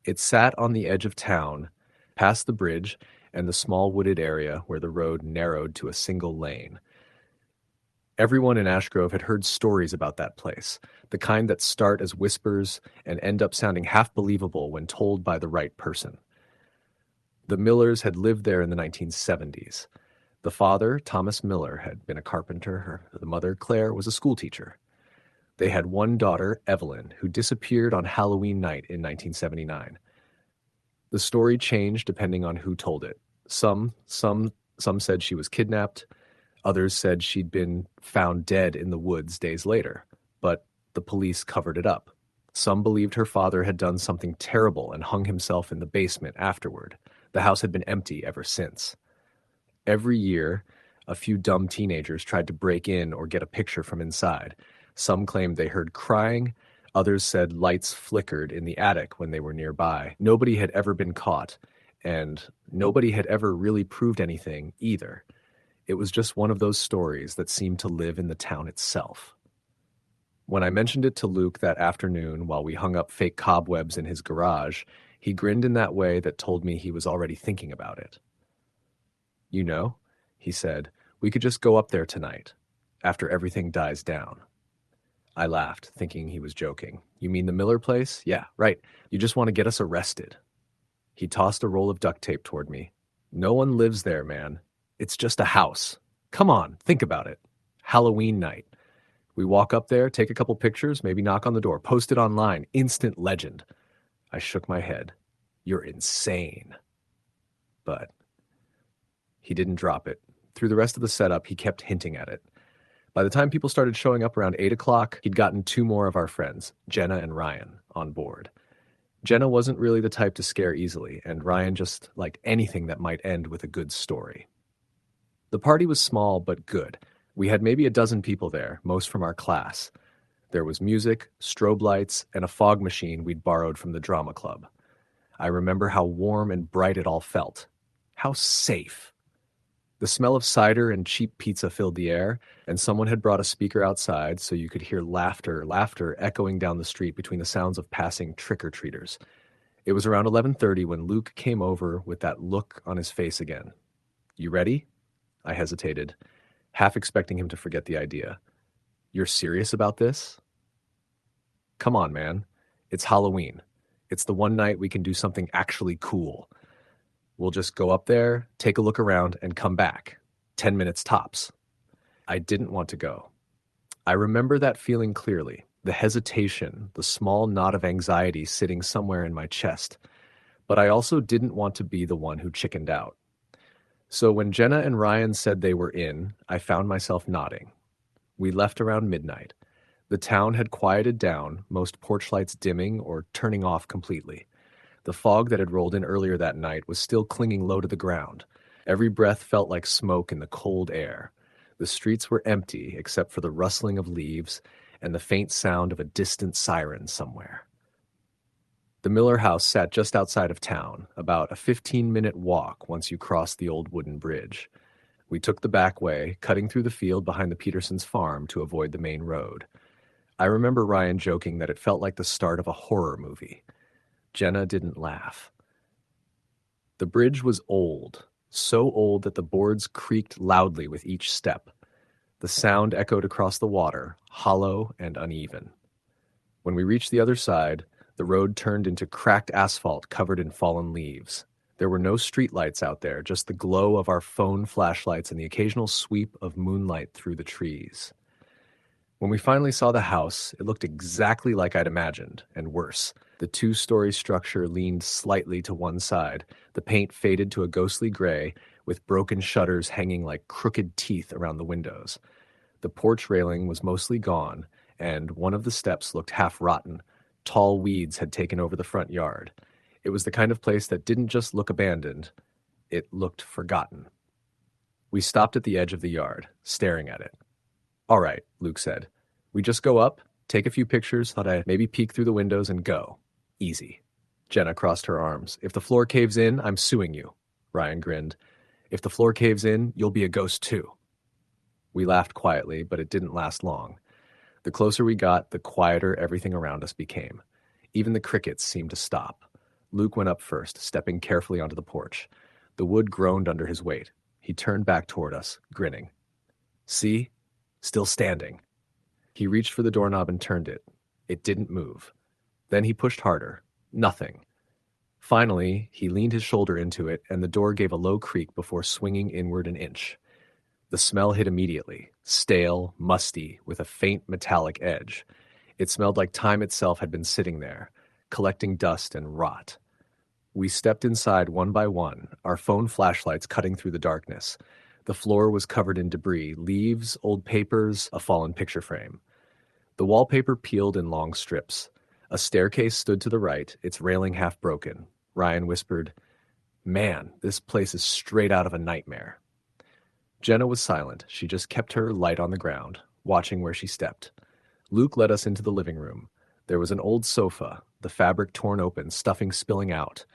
It sat on the edge of town, past the bridge and the small wooded area where the road narrowed to a single lane. Everyone in Ashgrove had heard stories about that place, the kind that start as whispers and end up sounding half believable when told by the right person. The Millers had lived there in the 1970s. The father, Thomas Miller, had been a carpenter. The mother, Claire, was a schoolteacher. They had one daughter, Evelyn, who disappeared on Halloween night in 1979. The story changed depending on who told it. Some said she was kidnapped. Others said she'd been found dead in the woods days later, but the police covered it up. Some believed her father had done something terrible and hung himself in the basement afterward. The house had been empty ever since. Every year, a few dumb teenagers tried to break in or get a picture from inside. Some claimed they heard crying. Others said lights flickered in the attic when they were nearby. Nobody had ever been caught, and nobody had ever really proved anything either. It was just one of those stories that seemed to live in the town itself. When I mentioned it to Luke that afternoon while we hung up fake cobwebs in his garage, he grinned in that way that told me he was already thinking about it. "You know," he said, "we could just go up there tonight, after everything dies down." I laughed, thinking he was joking. "You mean the Miller place? Yeah, right. You just want to get us arrested." He tossed a roll of duct tape toward me. "No one lives there, man. It's just a house. Come on, think about it. Halloween night. We walk up there, take a couple pictures, maybe knock on the door, post it online. Instant legend." I shook my head. "You're insane." But he didn't drop it. Through the rest of the setup, he kept hinting at it. By the time people started showing up around 8 o'clock, he'd gotten two more of our friends, Jenna and Ryan, on board. Jenna wasn't really the type to scare easily, and Ryan just liked anything that might end with a good story. The party was small but good. We had maybe a dozen people there, most from our class. There was music, strobe lights, and a fog machine we'd borrowed from the drama club. I remember how warm and bright it all felt. How safe. The smell of cider and cheap pizza filled the air, and someone had brought a speaker outside so you could hear laughter echoing down the street between the sounds of passing trick-or-treaters. It was around 11:30 when Luke came over with that look on his face again. "You ready?" I hesitated, half expecting him to forget the idea. "You're serious about this?" "Come on, man. It's Halloween. It's the one night we can do something actually cool. We'll just go up there, take a look around, and come back. 10 minutes tops." I didn't want to go. I remember that feeling clearly, the hesitation, the small knot of anxiety sitting somewhere in my chest. But I also didn't want to be the one who chickened out. So when Jenna and Ryan said they were in, I found myself nodding. We left around midnight. The town had quieted down, most porch lights dimming or turning off completely. The fog that had rolled in earlier that night was still clinging low to the ground. Every breath felt like smoke in the cold air. The streets were empty except for the rustling of leaves and the faint sound of a distant siren somewhere. The Miller house sat just outside of town, about a 15-minute walk once you crossed the old wooden bridge. We took the back way, cutting through the field behind the Petersons' farm to avoid the main road. I remember Ryan joking that it felt like the start of a horror movie. Jenna didn't laugh. The bridge was old, so old that the boards creaked loudly with each step. The sound echoed across the water, hollow and uneven. When we reached the other side, the road turned into cracked asphalt covered in fallen leaves. There were no streetlights out there, just the glow of our phone flashlights and the occasional sweep of moonlight through the trees. When we finally saw the house, it looked exactly like I'd imagined, and worse. The two-story structure leaned slightly to one side, the paint faded to a ghostly gray, with broken shutters hanging like crooked teeth around the windows. The porch railing was mostly gone, and one of the steps looked half rotten. Tall weeds had taken over the front yard. It was the kind of place that didn't just look abandoned, it looked forgotten. We stopped at the edge of the yard, staring at it. "All right," Luke said. "We just go up, take a few pictures, thought I'd maybe peek through the windows and go. Easy." Jenna crossed her arms. "If the floor caves in, I'm suing you." Ryan grinned. "If the floor caves in, you'll be a ghost too." We laughed quietly, but it didn't last long. The closer we got, the quieter everything around us became. Even the crickets seemed to stop. Luke went up first, stepping carefully onto the porch. The wood groaned under his weight. He turned back toward us, grinning. "See? Still standing." He reached for the doorknob and turned it. It didn't move. Then he pushed harder. Nothing. Finally, he leaned his shoulder into it, and the door gave a low creak before swinging inward an inch. The smell hit immediately, stale, musty, with a faint metallic edge. It smelled like time itself had been sitting there, collecting dust and rot. We stepped inside one by one, our phone flashlights cutting through the darkness. The floor was covered in debris, leaves, old papers, a fallen picture frame. The wallpaper peeled in long strips. A staircase stood to the right, its railing half broken. Ryan whispered, "Man, this place is straight out of a nightmare." Jenna was silent. She just kept her light on the ground, watching where she stepped. Luke led us into the living room. There was an old sofa, the fabric torn open, stuffing spilling out.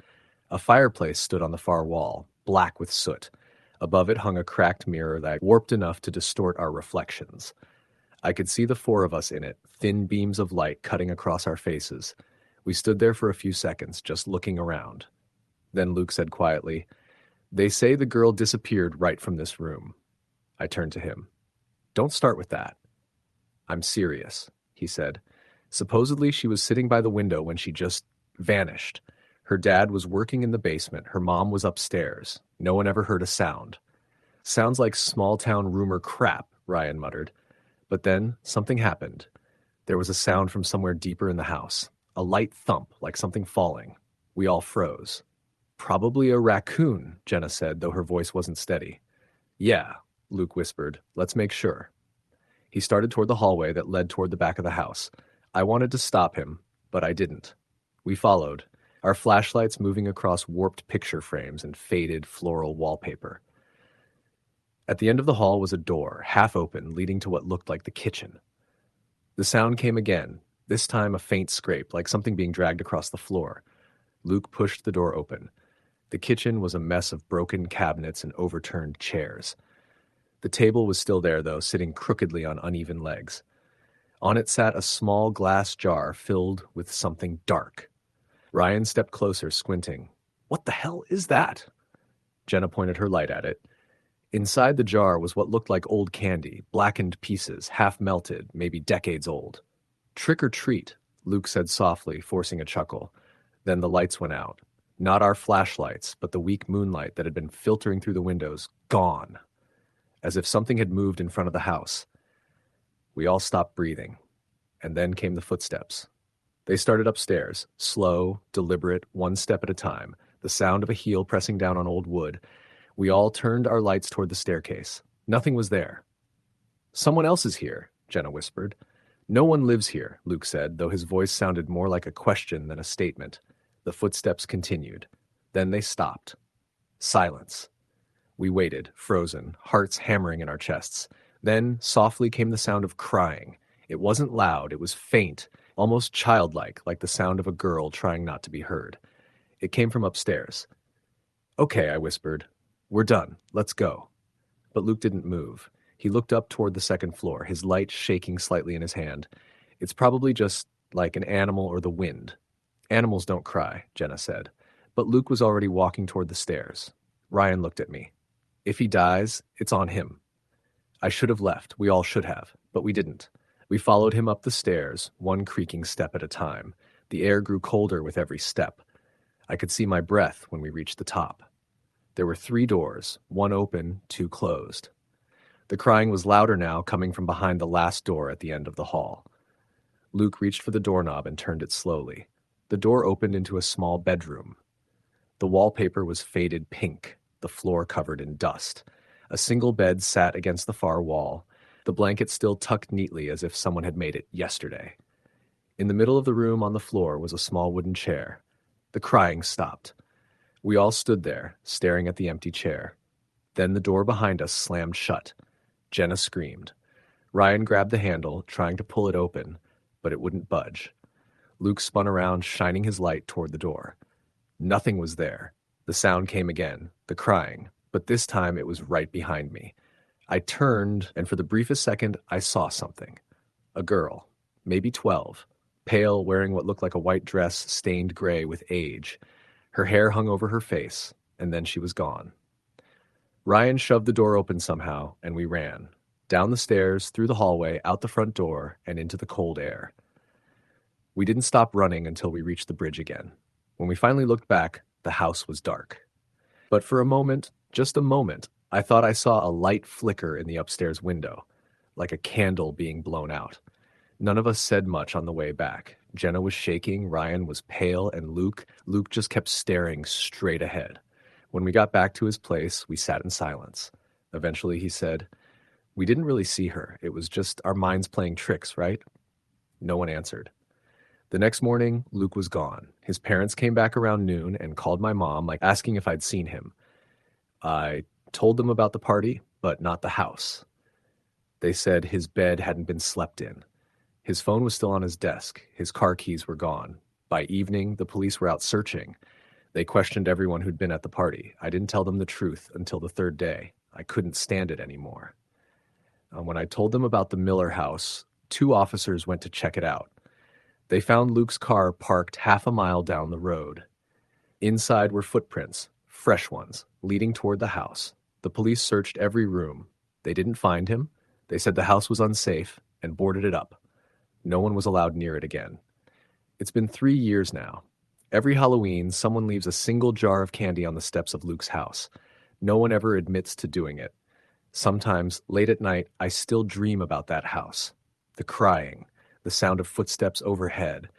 A fireplace stood on the far wall, black with soot. Above it hung a cracked mirror that warped enough to distort our reflections. I could see the four of us in it, thin beams of light cutting across our faces. We stood there for a few seconds, just looking around. Then Luke said quietly, "They say the girl disappeared right from this room." I turned to him. "Don't start with that." "I'm serious," he said. "Supposedly she was sitting by the window when she just vanished. Her dad was working in the basement. Her mom was upstairs. No one ever heard a sound." "Sounds like small-town rumor crap," Ryan muttered. But then something happened. There was a sound from somewhere deeper in the house. A light thump, like something falling. We all froze. Probably a raccoon, Jenna said, though her voice wasn't steady. Yeah, Luke whispered. Let's make sure. He started toward the hallway that led toward the back of the house. I wanted to stop him, but I didn't. We followed, our flashlights moving across warped picture frames and faded floral wallpaper. At the end of the hall was a door, half open, leading to what looked like the kitchen. The sound came again, this time a faint scrape, like something being dragged across the floor. Luke pushed the door open. The kitchen was a mess of broken cabinets and overturned chairs. The table was still there, though, sitting crookedly on uneven legs. On it sat a small glass jar filled with something dark. Ryan stepped closer, squinting. What the hell is that? Jenna pointed her light at it. Inside the jar was what looked like old candy, blackened pieces, half melted, maybe decades old. Trick or treat, Luke said softly, forcing a chuckle. Then the lights went out. Not our flashlights, but the weak moonlight that had been filtering through the windows, gone. As if something had moved in front of the house. We all stopped breathing. And then came the footsteps. They started upstairs, slow, deliberate, one step at a time, the sound of a heel pressing down on old wood. We all turned our lights toward the staircase. Nothing was there. Someone else is here, Jenna whispered. No one lives here, Luke said, though his voice sounded more like a question than a statement. The footsteps continued. Then they stopped. Silence. We waited, frozen, hearts hammering in our chests. Then, softly came the sound of crying. It wasn't loud, it was faint, almost childlike, like the sound of a girl trying not to be heard. It came from upstairs. Okay, I whispered. We're done. Let's go. But Luke didn't move. He looked up toward the second floor, his light shaking slightly in his hand. It's probably just like an animal or the wind. Animals don't cry, Jenna said. But Luke was already walking toward the stairs. Ryan looked at me. If he dies, it's on him. I should have left. We all should have. But we didn't. We followed him up the stairs, one creaking step at a time. The air grew colder with every step. I could see my breath when we reached the top. There were 3 doors, one open, 2 closed. The crying was louder now, coming from behind the last door at the end of the hall. Luke reached for the doorknob and turned it slowly. The door opened into a small bedroom. The wallpaper was faded pink, the floor covered in dust. A single bed sat against the far wall, the blanket still tucked neatly as if someone had made it yesterday. In the middle of the room on the floor was a small wooden chair. The crying stopped. We all stood there, staring at the empty chair. Then the door behind us slammed shut. Jenna screamed. Ryan grabbed the handle, trying to pull it open, but it wouldn't budge. Luke spun around, shining his light toward the door. Nothing was there. The sound came again, the crying, but this time it was right behind me. I turned, and for the briefest second, I saw something. A girl, maybe 12, pale, wearing what looked like a white dress stained gray with age. Her hair hung over her face, and then she was gone. Ryan shoved the door open somehow, and we ran. Down the stairs, through the hallway, out the front door, and into the cold air. We didn't stop running until we reached the bridge again. When we finally looked back, the house was dark. But for a moment, just a moment, I thought I saw a light flicker in the upstairs window, like a candle being blown out. None of us said much on the way back. Jenna was shaking, Ryan was pale, and Luke just kept staring straight ahead. When we got back to his place, we sat in silence. Eventually he said, "We didn't really see her. It was just our minds playing tricks, right?" No one answered. The next morning, Luke was gone. His parents came back around noon and called my mom, asking if I'd seen him. I told them about the party, but not the house. They said his bed hadn't been slept in. His phone was still on his desk. His car keys were gone. By evening, the police were out searching. They questioned everyone who'd been at the party. I didn't tell them the truth until the 3rd day. I couldn't stand it anymore. When I told them about the Miller house, 2 officers went to check it out. They found Luke's car parked half a mile down the road. Inside were footprints, fresh ones, leading toward the house. The police searched every room. They didn't find him. They said the house was unsafe and boarded it up. No one was allowed near it again. It's been 3 years now. Every Halloween, someone leaves a single jar of candy on the steps of Luke's house. No one ever admits to doing it. Sometimes, late at night, I still dream about that house. The crying, the sound of footsteps overhead.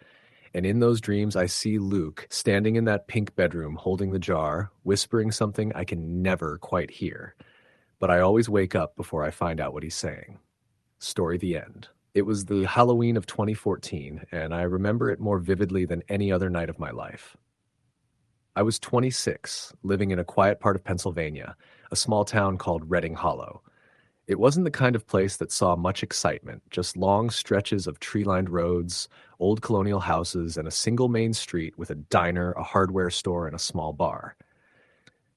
And in those dreams, I see Luke standing in that pink bedroom holding the jar, whispering something I can never quite hear. But I always wake up before I find out what he's saying. Story the end. It was the Halloween of 2014, and I remember it more vividly than any other night of my life. I was 26, living in a quiet part of Pennsylvania, a small town called Reading Hollow. It wasn't the kind of place that saw much excitement, just long stretches of tree-lined roads, old colonial houses, and a single main street with a diner, a hardware store, and a small bar.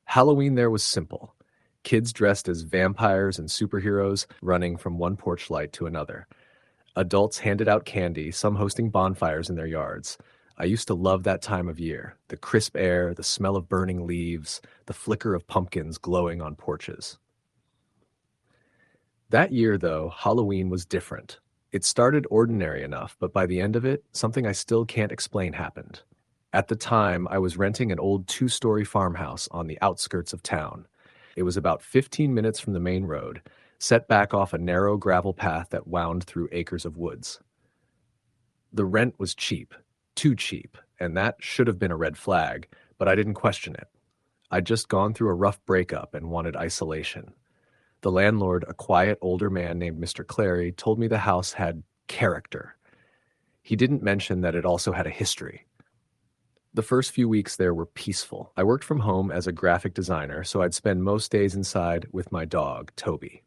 Halloween there was simple. Kids dressed as vampires and superheroes running from one porch light to another. Adults handed out candy, some hosting bonfires in their yards. I used to love that time of year, the crisp air, the smell of burning leaves, the flicker of pumpkins glowing on porches. That year, though, Halloween was different. It started ordinary enough, but by the end of it, something I still can't explain happened. At the time, I was renting an old two-story farmhouse on the outskirts of town. It was about 15 minutes from the main road, set back off a narrow gravel path that wound through acres of woods. The rent was cheap, too cheap, and that should have been a red flag, but I didn't question it. I'd just gone through a rough breakup and wanted isolation. The landlord, a quiet older man named Mr. Clary, told me the house had character. He didn't mention that it also had a history. The first few weeks there were peaceful. I worked from home as a graphic designer, so I'd spend most days inside with my dog, Toby.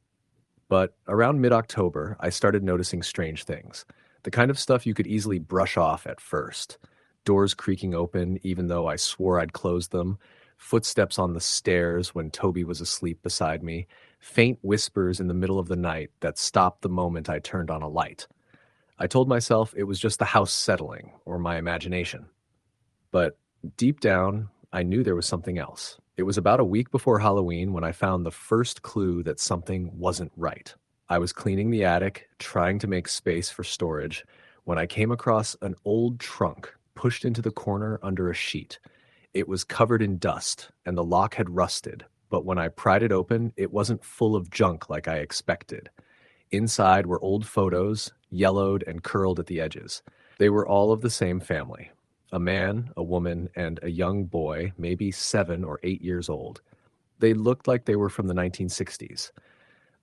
But around mid-October, I started noticing strange things. The kind of stuff you could easily brush off at first. Doors creaking open, even though I swore I'd closed them. Footsteps on the stairs when Toby was asleep beside me. Faint whispers in the middle of the night that stopped the moment I turned on a light. I told myself it was just the house settling, or my imagination. But deep down, I knew there was something else. It was about a week before Halloween when I found the first clue that something wasn't right. I was cleaning the attic, trying to make space for storage, when I came across an old trunk pushed into the corner under a sheet. It was covered in dust, and the lock had rusted, but when I pried it open, it wasn't full of junk like I expected. Inside were old photos, yellowed and curled at the edges. They were all of the same family. A man, a woman, and a young boy, maybe 7 or 8 years old. They looked like they were from the 1960s.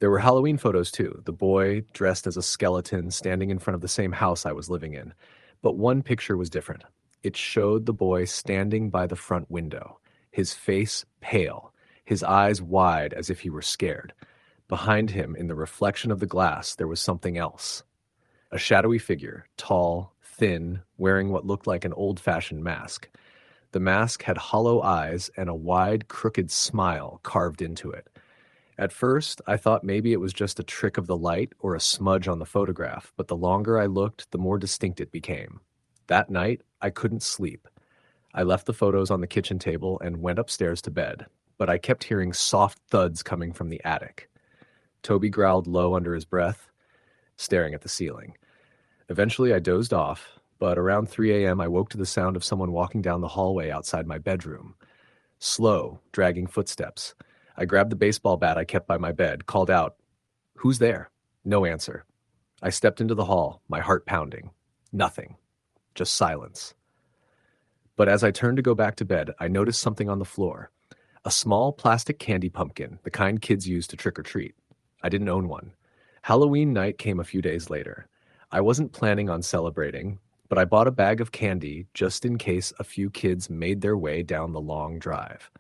There were Halloween photos too, the boy dressed as a skeleton standing in front of the same house I was living in. But one picture was different. It showed the boy standing by the front window, his face pale, his eyes wide as if he were scared. Behind him, in the reflection of the glass, there was something else. A shadowy figure, tall, thin, wearing what looked like an old-fashioned mask. The mask had hollow eyes and a wide, crooked smile carved into it. At first, I thought maybe it was just a trick of the light or a smudge on the photograph, but the longer I looked, the more distinct it became. That night, I couldn't sleep. I left the photos on the kitchen table and went upstairs to bed, but I kept hearing soft thuds coming from the attic. Toby growled low under his breath, staring at the ceiling. Eventually, I dozed off, but around 3 a.m. I woke to the sound of someone walking down the hallway outside my bedroom. Slow, dragging footsteps. I grabbed the baseball bat I kept by my bed, called out, "Who's there?" No answer. I stepped into the hall, my heart pounding. Nothing. Just silence. But as I turned to go back to bed, I noticed something on the floor. A small plastic candy pumpkin, the kind kids use to trick or treat. I didn't own one. Halloween night came a few days later. I wasn't planning on celebrating, but I bought a bag of candy just in case a few kids made their way down the long drive.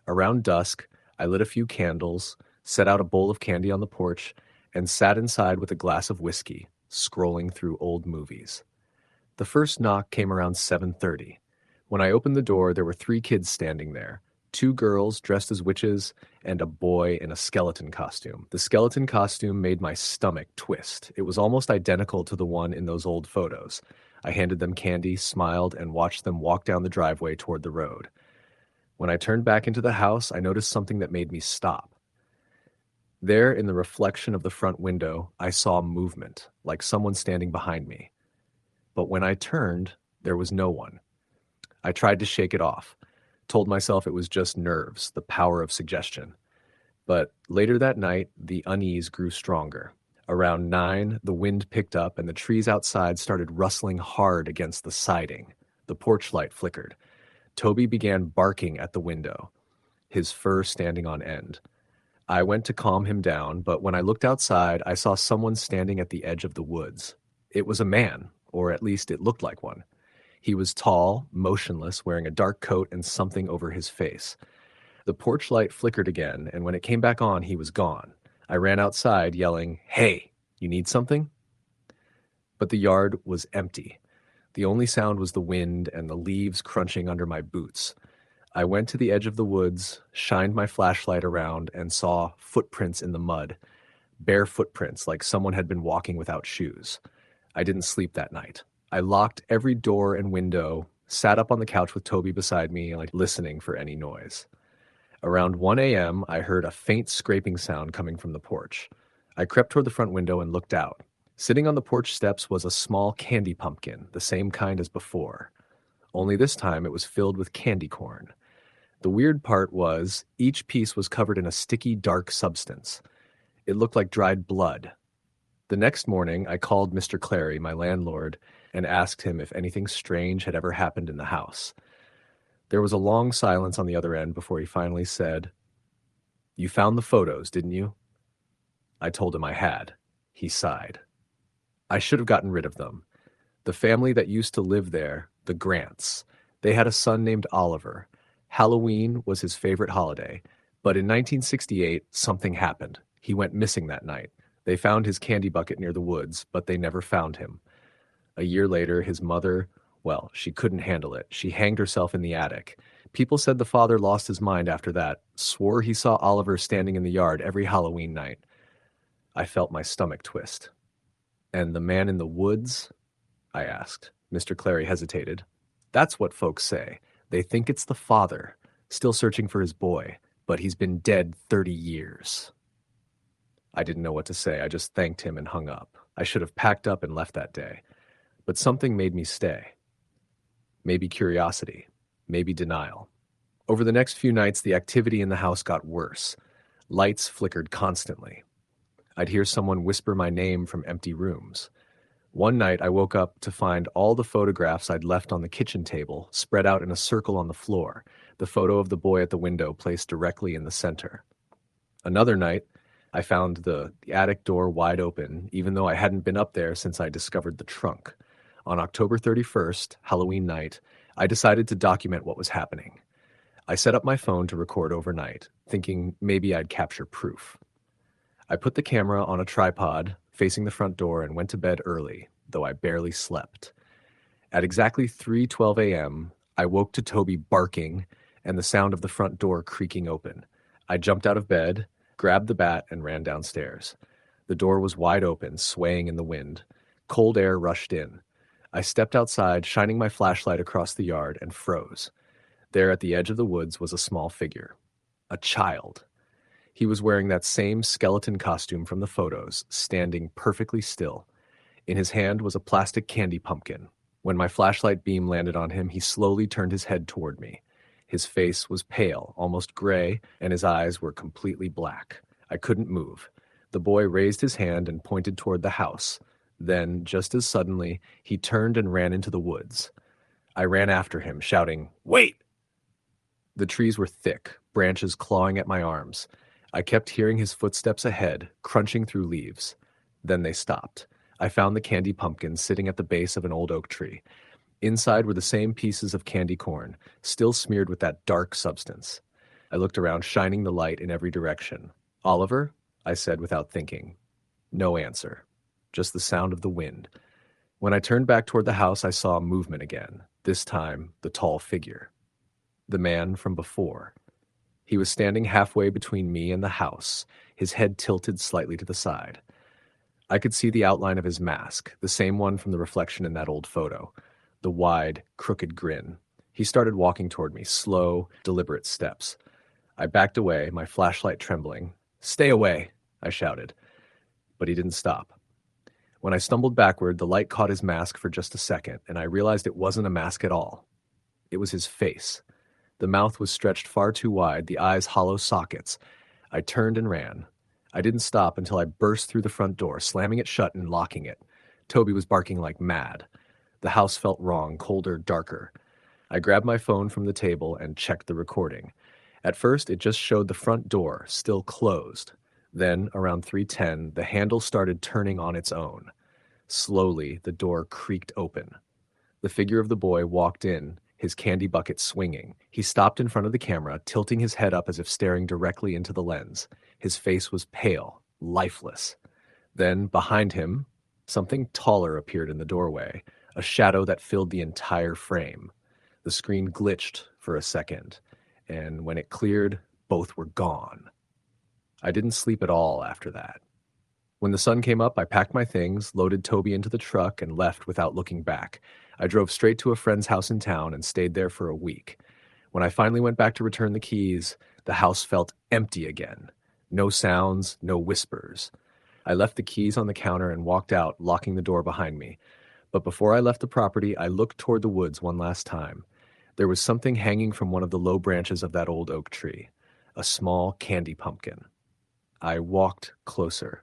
Around dusk, I lit a few candles, set out a bowl of candy on the porch, and sat inside with a glass of whiskey, scrolling through old movies. The first knock came around 7:30. When I opened the door, there were 3 kids standing there, 2 girls dressed as witches, and a boy in a skeleton costume. The skeleton costume made my stomach twist. It was almost identical to the one in those old photos. I handed them candy, smiled, and watched them walk down the driveway toward the road. When I turned back into the house, I noticed something that made me stop. There, in the reflection of the front window, I saw movement, like someone standing behind me. But when I turned, there was no one. I tried to shake it off, told myself it was just nerves, the power of suggestion. But later that night, the unease grew stronger. Around 9, the wind picked up and the trees outside started rustling hard against the siding. The porch light flickered. Toby began barking at the window, his fur standing on end. I went to calm him down, but when I looked outside, I saw someone standing at the edge of the woods. It was a man, or at least it looked like one. He was tall, motionless, wearing a dark coat and something over his face. The porch light flickered again, and when it came back on, he was gone. I ran outside, yelling, "Hey, you need something?" But the yard was empty. The only sound was the wind and the leaves crunching under my boots. I went to the edge of the woods, shined my flashlight around, and saw footprints in the mud. Bare footprints, like someone had been walking without shoes. I didn't sleep that night. I locked every door and window, sat up on the couch with Toby beside me, like listening for any noise. Around 1 a.m., I heard a faint scraping sound coming from the porch. I crept toward the front window and looked out. Sitting on the porch steps was a small candy pumpkin, the same kind as before. Only this time it was filled with candy corn. The weird part was, each piece was covered in a sticky, dark substance. It looked like dried blood. The next morning, I called Mr. Clary, my landlord, and asked him if anything strange had ever happened in the house. There was a long silence on the other end before he finally said, "You found the photos, didn't you?" I told him I had. He sighed. I should have gotten rid of them. The family that used to live there, the Grants, they had a son named Oliver. Halloween was his favorite holiday, but in 1968, something happened. He went missing that night. They found his candy bucket near the woods, but they never found him. A year later, his mother, well, she couldn't handle it. She hanged herself in the attic. People said the father lost his mind after that, swore he saw Oliver standing in the yard every Halloween night. I felt my stomach twist. "And the man in the woods?" I asked. Mr. Clary hesitated. "That's what folks say. They think it's the father, still searching for his boy, but he's been dead 30 years. I didn't know what to say. I just thanked him and hung up. I should have packed up and left that day. But something made me stay. Maybe curiosity, maybe denial. Over the next few nights, the activity in the house got worse. Lights flickered constantly. I'd hear someone whisper my name from empty rooms. One night, I woke up to find all the photographs I'd left on the kitchen table spread out in a circle on the floor, the photo of the boy at the window placed directly in the center. Another night, I found the attic door wide open, even though I hadn't been up there since I discovered the trunk. On October 31st, Halloween night, I decided to document what was happening. I set up my phone to record overnight, thinking maybe I'd capture proof. I put the camera on a tripod facing the front door and went to bed early, though I barely slept. At exactly 3:12 a.m., I woke to Toby barking and the sound of the front door creaking open. I jumped out of bed, grabbed the bat, and ran downstairs. The door was wide open, swaying in the wind. Cold air rushed in. I stepped outside, shining my flashlight across the yard, and froze. There at the edge of the woods was a small figure. A child. He was wearing that same skeleton costume from the photos, standing perfectly still. In his hand was a plastic candy pumpkin. When my flashlight beam landed on him, he slowly turned his head toward me. His face was pale, almost gray, and his eyes were completely black. I couldn't move. The boy raised his hand and pointed toward the house. Then, just as suddenly, he turned and ran into the woods. I ran after him, shouting, "Wait!" The trees were thick, branches clawing at my arms. I kept hearing his footsteps ahead, crunching through leaves. Then they stopped. I found the candy pumpkin sitting at the base of an old oak tree. Inside were the same pieces of candy corn, still smeared with that dark substance. I looked around, shining the light in every direction. "Oliver?" I said without thinking. No answer. Just the sound of the wind. When I turned back toward the house, I saw movement again, this time the tall figure. The man from before. He was standing halfway between me and the house, his head tilted slightly to the side. I could see the outline of his mask, the same one from the reflection in that old photo, the wide, crooked grin. He started walking toward me, slow, deliberate steps. I backed away, my flashlight trembling. "Stay away," I shouted. But he didn't stop. When I stumbled backward, the light caught his mask for just a second, and I realized it wasn't a mask at all. It was his face. The mouth was stretched far too wide, the eyes hollow sockets. I turned and ran. I didn't stop until I burst through the front door, slamming it shut and locking it. Toby was barking like mad. The house felt wrong, colder, darker. I grabbed my phone from the table and checked the recording. At first, it just showed the front door, still closed. Then, around 3:10, the handle started turning on its own. Slowly, the door creaked open. The figure of the boy walked in, his candy bucket swinging. He stopped in front of the camera, tilting his head up as if staring directly into the lens. His face was pale, lifeless. Then, behind him, something taller appeared in the doorway, a shadow that filled the entire frame. The screen glitched for a second, and when it cleared, both were gone. I didn't sleep at all after that. When the sun came up, I packed my things, loaded Toby into the truck, and left without looking back. I drove straight to a friend's house in town and stayed there for a week. When I finally went back to return the keys, the house felt empty again. No sounds, no whispers. I left the keys on the counter and walked out, locking the door behind me. But before I left the property, I looked toward the woods one last time. There was something hanging from one of the low branches of that old oak tree, a small candy pumpkin. I walked closer,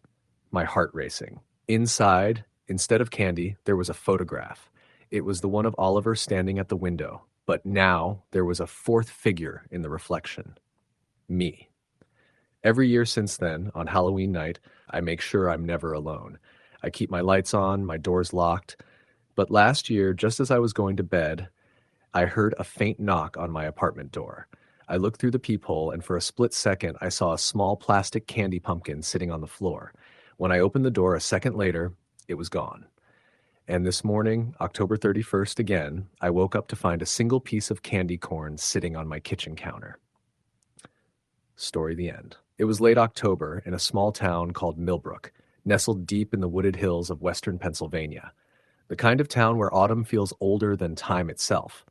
my heart racing. Inside, instead of candy, there was a photograph. It was the one of Oliver standing at the window, but now there was a fourth figure in the reflection. Me. Every year since then, on Halloween night, I make sure I'm never alone. I keep my lights on, my doors locked. But last year, just as I was going to bed, I heard a faint knock on my apartment door. I looked through the peephole, and for a split second, I saw a small plastic candy pumpkin sitting on the floor. When I opened the door a second later, it was gone. And this morning, October 31st again, I woke up to find a single piece of candy corn sitting on my kitchen counter. Story the end. It was late October in a small town called Millbrook, nestled deep in the wooded hills of western Pennsylvania. The kind of town where autumn feels older than time itself.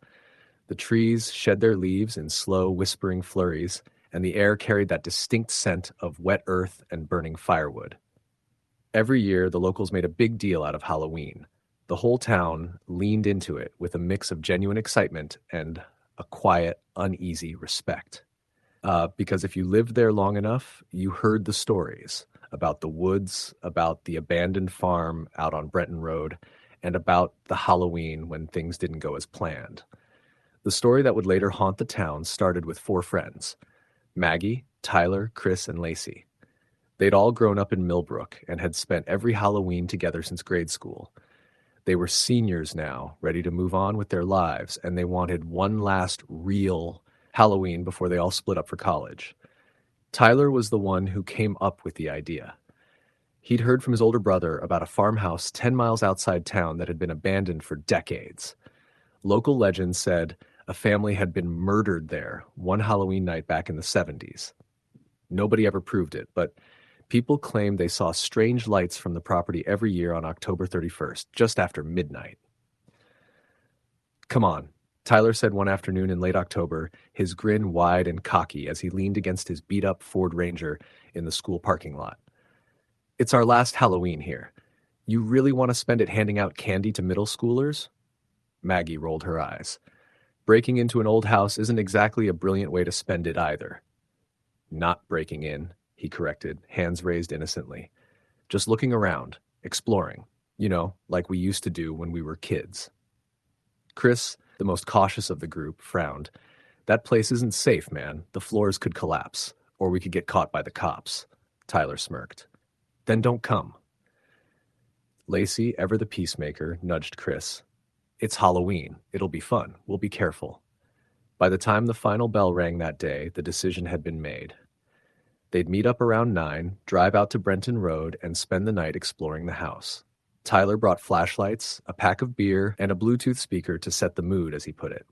The trees shed their leaves in slow, whispering flurries, and the air carried that distinct scent of wet earth and burning firewood. Every year, the locals made a big deal out of Halloween. The whole town leaned into it with a mix of genuine excitement and a quiet, uneasy respect. Because if you lived there long enough, you heard the stories about the woods, about the abandoned farm out on Brenton Road, and about the Halloween when things didn't go as planned. The story that would later haunt the town started with 4 friends: Maggie, Tyler, Chris, and Lacey. They'd all grown up in Millbrook and had spent every Halloween together since grade school. They were seniors now, ready to move on with their lives, and they wanted one last real Halloween before they all split up for college. Tyler was the one who came up with the idea. He'd heard from his older brother about a farmhouse 10 miles outside town that had been abandoned for decades. Local legend said a family had been murdered there one Halloween night back in the 70s. Nobody ever proved it, but people claimed they saw strange lights from the property every year on October 31st, just after midnight. "Come on," Tyler said one afternoon in late October, his grin wide and cocky as he leaned against his beat-up Ford Ranger in the school parking lot. "It's our last Halloween here. You really want to spend it handing out candy to middle schoolers?" Maggie rolled her eyes. "Breaking into an old house isn't exactly a brilliant way to spend it either." "Not breaking in," he corrected, hands raised innocently. "Just looking around, exploring, like we used to do when we were kids." Chris, the most cautious of the group, frowned. "That place isn't safe, man. The floors could collapse, or we could get caught by the cops." Tyler smirked. "Then don't come." Lacey, ever the peacemaker, nudged Chris. "It's Halloween. It'll be fun. We'll be careful." By the time the final bell rang that day, the decision had been made. They'd meet up around 9, drive out to Brenton Road, and spend the night exploring the house. Tyler brought flashlights, a pack of beer, and a Bluetooth speaker to set the mood, as he put it.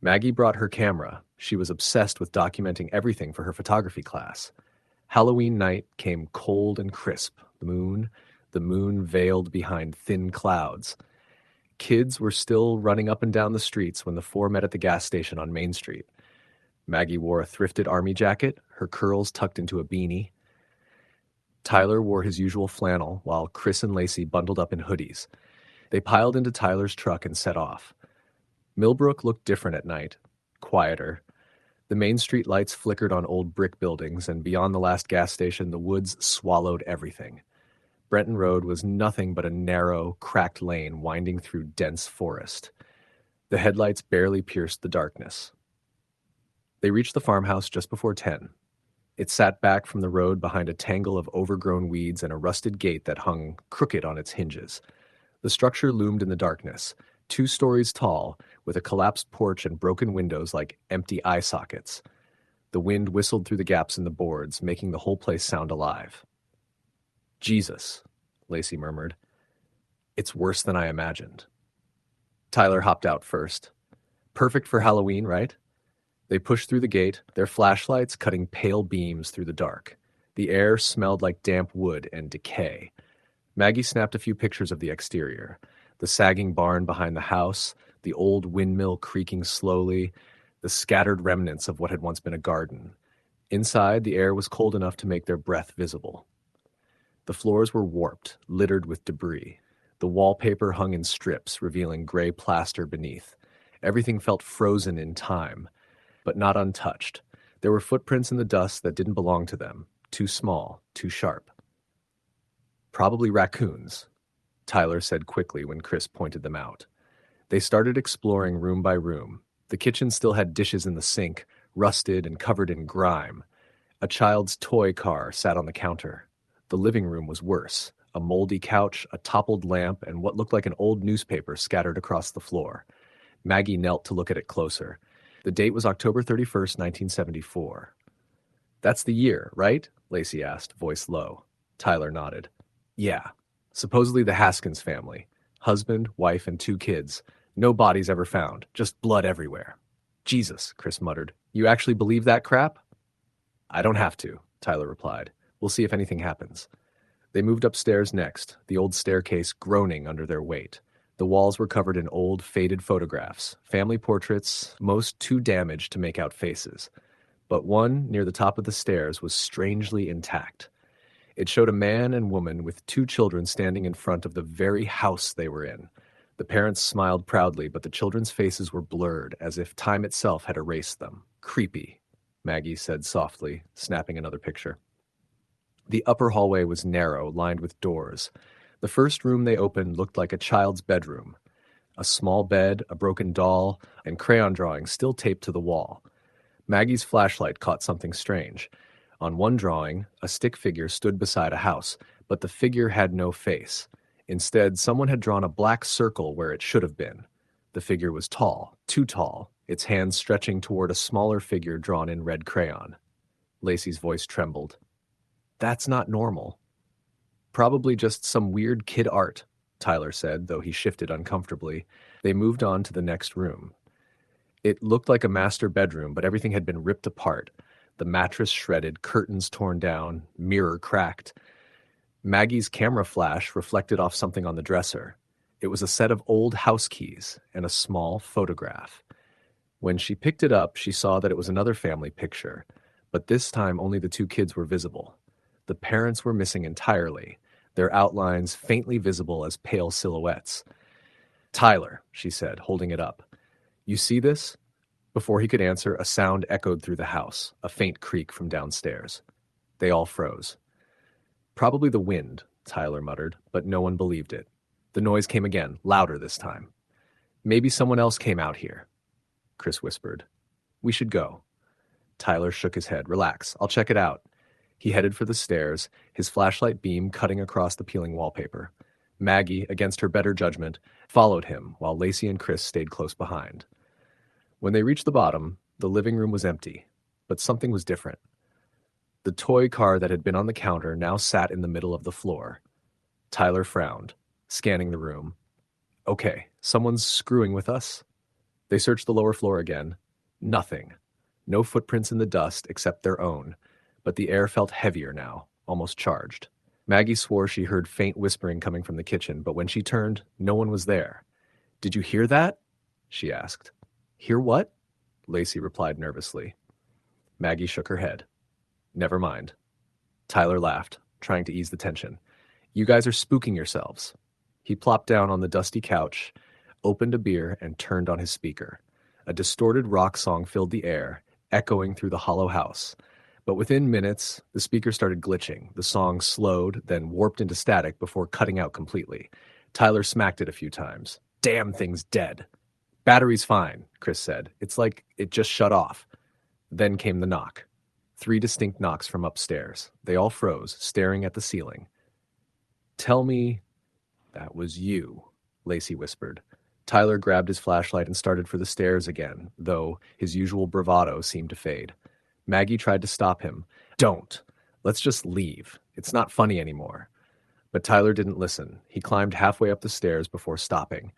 Maggie brought her camera. She was obsessed with documenting everything for her photography class. Halloween night came cold and crisp, the moon veiled behind thin clouds. Kids were still running up and down the streets when the 4 met at the gas station on Main Street. Maggie wore a thrifted army jacket, her curls tucked into a beanie. Tyler wore his usual flannel, while Chris and Lacey bundled up in hoodies. They piled into Tyler's truck and set off. Millbrook looked different at night, quieter. The main street lights flickered on old brick buildings, and beyond the last gas station, the woods swallowed everything. Brenton Road was nothing but a narrow, cracked lane winding through dense forest. The headlights barely pierced the darkness. They reached the farmhouse just before 10. It sat back from the road behind a tangle of overgrown weeds and a rusted gate that hung crooked on its hinges. The structure loomed in the darkness, 2 stories tall, with a collapsed porch and broken windows like empty eye sockets. The wind whistled through the gaps in the boards, making the whole place sound alive. "Jesus," Lacey murmured. "It's worse than I imagined." Tyler hopped out first. "Perfect for Halloween, right?" They pushed through the gate, their flashlights cutting pale beams through the dark. The air smelled like damp wood and decay. Maggie snapped a few pictures of the exterior. The sagging barn behind the house, the old windmill creaking slowly, the scattered remnants of what had once been a garden. Inside, the air was cold enough to make their breath visible. The floors were warped, littered with debris. The wallpaper hung in strips, revealing gray plaster beneath. Everything felt frozen in time, but not untouched. There were footprints in the dust that didn't belong to them, too small, too sharp. "Probably raccoons," Tyler said quickly when Chris pointed them out. They started exploring room by room. The kitchen still had dishes in the sink, rusted and covered in grime. A child's toy car sat on the counter. The living room was worse. A moldy couch, a toppled lamp, and what looked like an old newspaper scattered across the floor. Maggie knelt to look at it closer. The date was October 31st, 1974. "That's the year, right?" Lacey asked, voice low. Tyler nodded. "Yeah. Supposedly the Haskins family. Husband, wife, and 2 kids. No bodies ever found. Just blood everywhere." "Jesus," Chris muttered. "You actually believe that crap?" "I don't have to," Tyler replied. "We'll see if anything happens." They moved upstairs next, the old staircase groaning under their weight. The walls were covered in old, faded photographs, family portraits, most too damaged to make out faces. But one, near the top of the stairs, was strangely intact. It showed a man and woman with 2 children standing in front of the very house they were in. The parents smiled proudly, but the children's faces were blurred, as if time itself had erased them. "Creepy," Maggie said softly, snapping another picture. The upper hallway was narrow, lined with doors. The first room they opened looked like a child's bedroom. A small bed, a broken doll, and crayon drawings still taped to the wall. Maggie's flashlight caught something strange. On one drawing, a stick figure stood beside a house, but the figure had no face. Instead, someone had drawn a black circle where it should have been. The figure was tall, too tall, its hands stretching toward a smaller figure drawn in red crayon. Lacey's voice trembled. "That's not normal." "Probably just some weird kid art," Tyler said, though he shifted uncomfortably. They moved on to the next room. It looked like a master bedroom, but everything had been ripped apart. The mattress shredded, curtains torn down, mirror cracked. Maggie's camera flash reflected off something on the dresser. It was a set of old house keys and a small photograph. When she picked it up, she saw that it was another family picture, but this time only the 2 kids were visible. The parents were missing entirely, their outlines faintly visible as pale silhouettes. "Tyler," she said, holding it up. "You see this?" Before he could answer, a sound echoed through the house, a faint creak from downstairs. They all froze. "Probably the wind," Tyler muttered, but no one believed it. The noise came again, louder this time. "Maybe someone else came out here," Chris whispered. "We should go." Tyler shook his head. "Relax, I'll check it out." He headed for the stairs, his flashlight beam cutting across the peeling wallpaper. Maggie, against her better judgment, followed him while Lacey and Chris stayed close behind. When they reached the bottom, the living room was empty, but something was different. The toy car that had been on the counter now sat in the middle of the floor. Tyler frowned, scanning the room. "Okay, someone's screwing with us." They searched the lower floor again. Nothing. No footprints in the dust except their own, but the air felt heavier now, almost charged. Maggie swore she heard faint whispering coming from the kitchen, but when she turned, no one was there. "Did you hear that?" she asked. "Hear what?" Lacey replied nervously. Maggie shook her head. "Never mind." Tyler laughed, trying to ease the tension. "You guys are spooking yourselves." He plopped down on the dusty couch, opened a beer, and turned on his speaker. A distorted rock song filled the air, echoing through the hollow house. But within minutes, the speaker started glitching. The song slowed, then warped into static before cutting out completely. Tyler smacked it a few times. Damn thing's dead. Battery's fine, Chris said. It's like it just shut off. Then came the knock. 3 distinct knocks from upstairs. They all froze, staring at the ceiling. Tell me that was you, Lacey whispered. Tyler grabbed his flashlight and started for the stairs again, though his usual bravado seemed to fade. Maggie tried to stop him. Don't. Let's just leave. It's not funny anymore. But Tyler didn't listen. He climbed halfway up the stairs before stopping.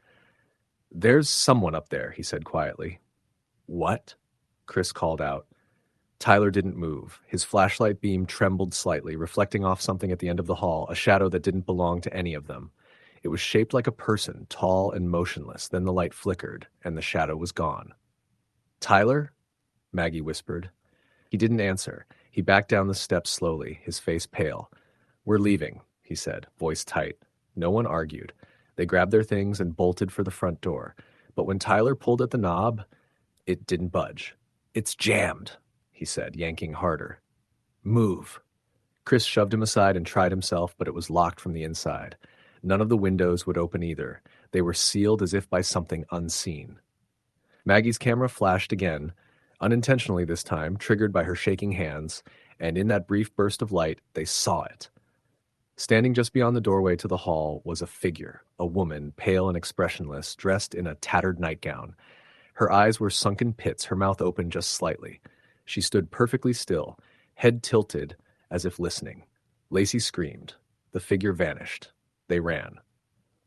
There's someone up there, he said quietly. What? Chris called out. Tyler didn't move. His flashlight beam trembled slightly, reflecting off something at the end of the hall, a shadow that didn't belong to any of them. It was shaped like a person, tall and motionless. Then the light flickered, and the shadow was gone. Tyler? Maggie whispered. He didn't answer. He backed down the steps slowly, his face pale. We're leaving, he said, voice tight. No one argued. They grabbed their things and bolted for the front door. But when Tyler pulled at the knob, it didn't budge. It's jammed, he said, yanking harder. Move. Chris shoved him aside and tried himself, but it was locked from the inside. None of the windows would open either. They were sealed as if by something unseen. Maggie's camera flashed again, unintentionally this time, triggered by her shaking hands, and in that brief burst of light, they saw it. Standing just beyond the doorway to the hall was a figure, a woman, pale and expressionless, dressed in a tattered nightgown. Her eyes were sunken pits, her mouth open just slightly. She stood perfectly still, head tilted, as if listening. Lacey screamed. The figure vanished. They ran.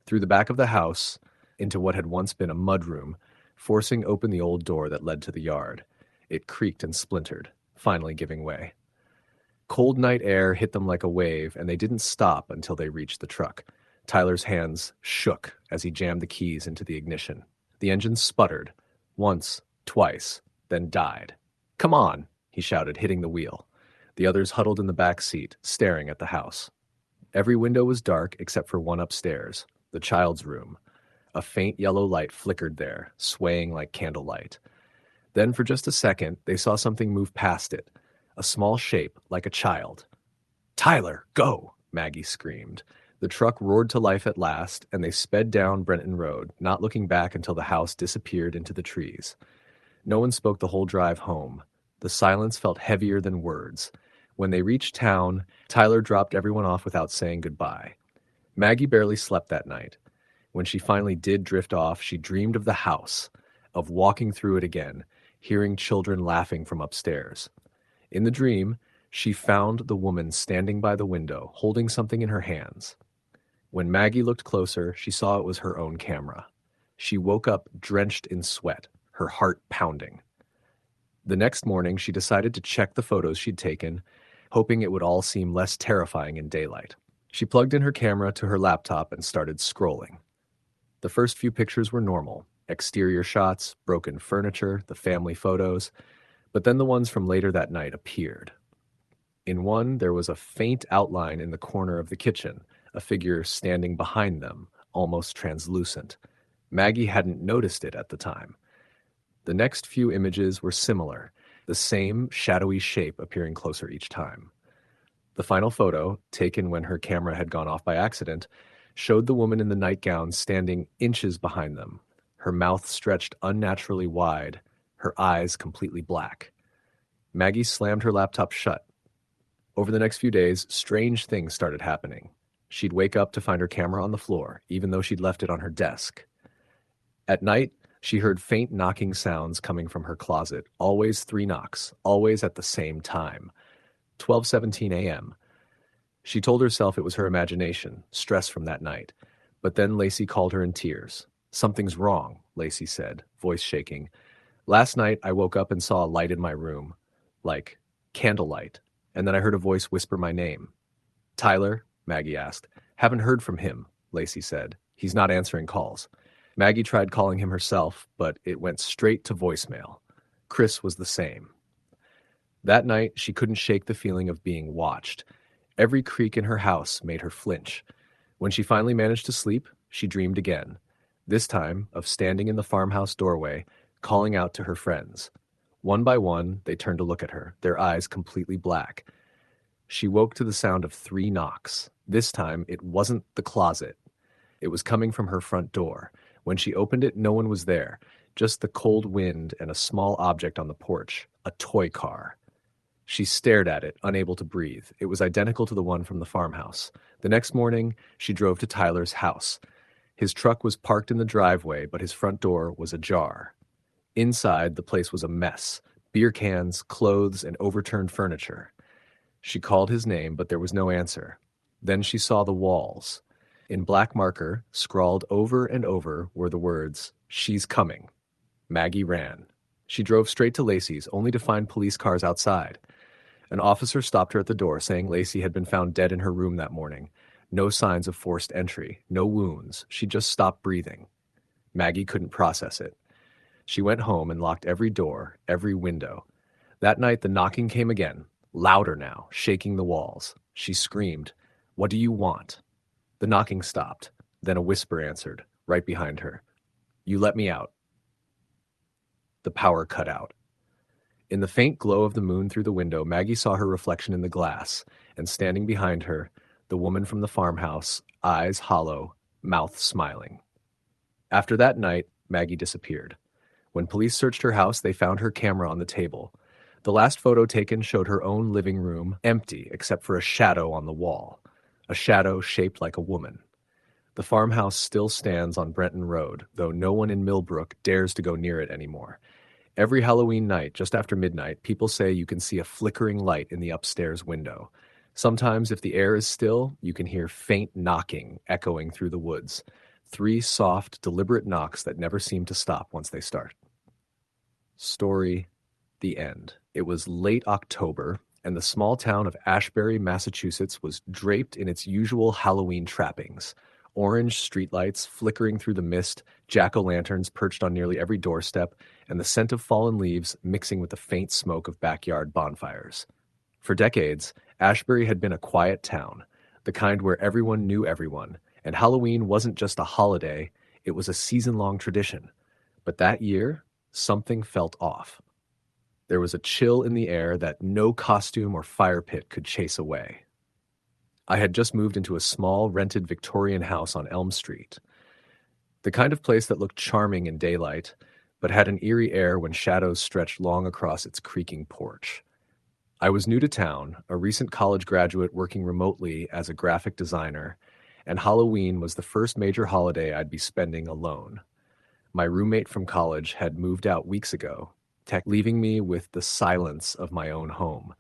Through the back of the house, into what had once been a mudroom, forcing open the old door that led to the yard. It creaked and splintered, finally giving way. Cold night air hit them like a wave, and they didn't stop until they reached the truck. Tyler's hands shook as he jammed the keys into the ignition. The engine sputtered, once, twice, then died. Come on, he shouted, hitting the wheel. The others huddled in the back seat, staring at the house. Every window was dark except for one upstairs, the child's room. A faint yellow light flickered there, swaying like candlelight. Then for just a second, they saw something move past it, a small shape like a child. Tyler, go! Maggie screamed. The truck roared to life at last, and they sped down Brenton Road, not looking back until the house disappeared into the trees. No one spoke the whole drive home. The silence felt heavier than words. When they reached town, Tyler dropped everyone off without saying goodbye. Maggie barely slept that night. When she finally did drift off, she dreamed of the house, of walking through it again, hearing children laughing from upstairs. In the dream, she found the woman standing by the window, holding something in her hands. When Maggie looked closer, she saw it was her own camera. She woke up drenched in sweat, her heart pounding. The next morning, she decided to check the photos she'd taken, hoping it would all seem less terrifying in daylight. She plugged in her camera to her laptop and started scrolling. The first few pictures were normal, exterior shots, broken furniture, the family photos, but then the ones from later that night appeared. In one, there was a faint outline in the corner of the kitchen, a figure standing behind them, almost translucent. Maggie hadn't noticed it at the time. The next few images were similar, the same shadowy shape appearing closer each time. The final photo, taken when her camera had gone off by accident, showed the woman in the nightgown standing inches behind them, her mouth stretched unnaturally wide, her eyes completely black. Maggie slammed her laptop shut. Over the next few days, strange things started happening. She'd wake up to find her camera on the floor, even though she'd left it on her desk. At night, she heard faint knocking sounds coming from her closet, always 3 knocks, always at the same time. 12:17 a.m. She told herself it was her imagination, stress from that night. But then Lacey called her in tears. Something's wrong, Lacey said, voice shaking. Last night, I woke up and saw a light in my room, like candlelight, and then I heard a voice whisper my name. Tyler, Maggie asked. Haven't heard from him, Lacey said. He's not answering calls. Maggie tried calling him herself, but it went straight to voicemail. Chris was the same. That night, she couldn't shake the feeling of being watched. Every creak in her house made her flinch. When she finally managed to sleep, she dreamed again, this time of standing in the farmhouse doorway, calling out to her friends. One by one, they turned to look at her, their eyes completely black. She woke to the sound of 3 knocks. This time, it wasn't the closet. It was coming from her front door. When she opened it, no one was there, just the cold wind and a small object on the porch, a toy car. She stared at it, unable to breathe. It was identical to the one from the farmhouse. The next morning, she drove to Tyler's house. His truck was parked in the driveway, but his front door was ajar. Inside, the place was a mess: beer cans, clothes, and overturned furniture. She called his name, but there was no answer. Then she saw the walls. In black marker, scrawled over and over, were the words, "She's coming." Maggie ran. She drove straight to Lacey's, only to find police cars outside. An officer stopped her at the door, saying Lacey had been found dead in her room that morning. No signs of forced entry, no wounds. She just stopped breathing. Maggie couldn't process it. She went home and locked every door, every window. That night, the knocking came again, louder now, shaking the walls. She screamed, "What do you want?" The knocking stopped. Then a whisper answered, right behind her. "You let me out." The power cut out. In the faint glow of the moon through the window, Maggie saw her reflection in the glass, and standing behind her, the woman from the farmhouse, eyes hollow, mouth smiling. After that night, Maggie disappeared. When police searched her house, they found her camera on the table. The last photo taken showed her own living room empty except for a shadow on the wall, a shadow shaped like a woman. The farmhouse still stands on Brenton Road, though no one in Millbrook dares to go near it anymore. Every Halloween night, just after midnight, people say you can see a flickering light in the upstairs window. Sometimes, if the air is still, you can hear faint knocking echoing through the woods. 3 soft, deliberate knocks that never seem to stop once they start. Story: the end. It was late October, and the small town of Ashbury, Massachusetts was draped in its usual Halloween trappings. Orange streetlights flickering through the mist, jack-o'-lanterns perched on nearly every doorstep, and the scent of fallen leaves mixing with the faint smoke of backyard bonfires. For decades, Ashbury had been a quiet town, the kind where everyone knew everyone, and Halloween wasn't just a holiday, it was a season-long tradition. But that year, something felt off. There was a chill in the air that no costume or fire pit could chase away. I had just moved into a small, rented Victorian house on Elm Street. The kind of place that looked charming in daylight, but had an eerie air when shadows stretched long across its creaking porch. I was new to town, a recent college graduate working remotely as a graphic designer, and Halloween was the first major holiday I'd be spending alone. My roommate from college had moved out weeks ago, leaving me with the silence of my own home.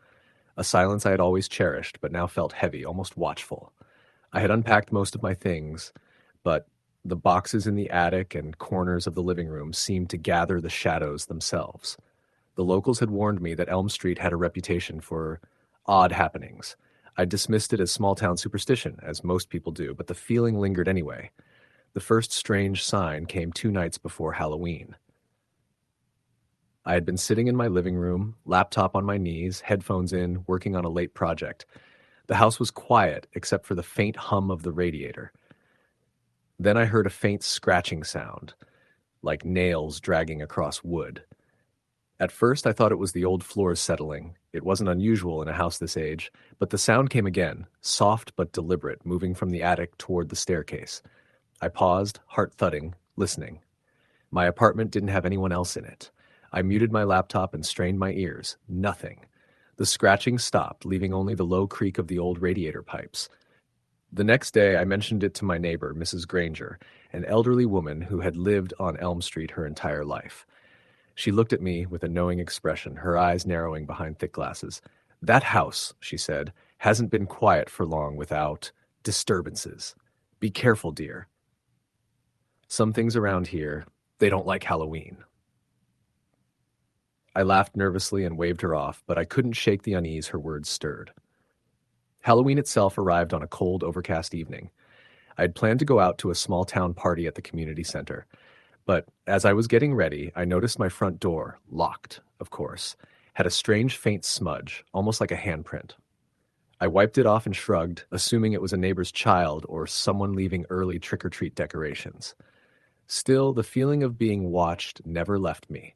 A silence I had always cherished, but now felt heavy, almost watchful. I had unpacked most of my things, but the boxes in the attic and corners of the living room seemed to gather the shadows themselves. The locals had warned me that Elm Street had a reputation for odd happenings. I dismissed it as small-town superstition, as most people do, but the feeling lingered anyway. The first strange sign came 2 nights before Halloween. I had been sitting in my living room, laptop on my knees, headphones in, working on a late project. The house was quiet, except for the faint hum of the radiator. Then I heard a faint scratching sound, like nails dragging across wood. At first, I thought it was the old floors settling. It wasn't unusual in a house this age, but the sound came again, soft but deliberate, moving from the attic toward the staircase. I paused, heart thudding, listening. My apartment didn't have anyone else in it. I muted my laptop and strained my ears. Nothing. The scratching stopped, leaving only the low creak of the old radiator pipes. The next day, I mentioned it to my neighbor, Mrs. Granger, an elderly woman who had lived on Elm Street her entire life. She looked at me with a knowing expression, her eyes narrowing behind thick glasses. "That house," she said, "hasn't been quiet for long without disturbances. Be careful, dear. Some things around here, they don't like Halloween." I laughed nervously and waved her off, but I couldn't shake the unease her words stirred. Halloween itself arrived on a cold, overcast evening. I had planned to go out to a small-town party at the community center, but as I was getting ready, I noticed my front door, locked, of course, had a strange faint smudge, almost like a handprint. I wiped it off and shrugged, assuming it was a neighbor's child or someone leaving early trick-or-treat decorations. Still, the feeling of being watched never left me.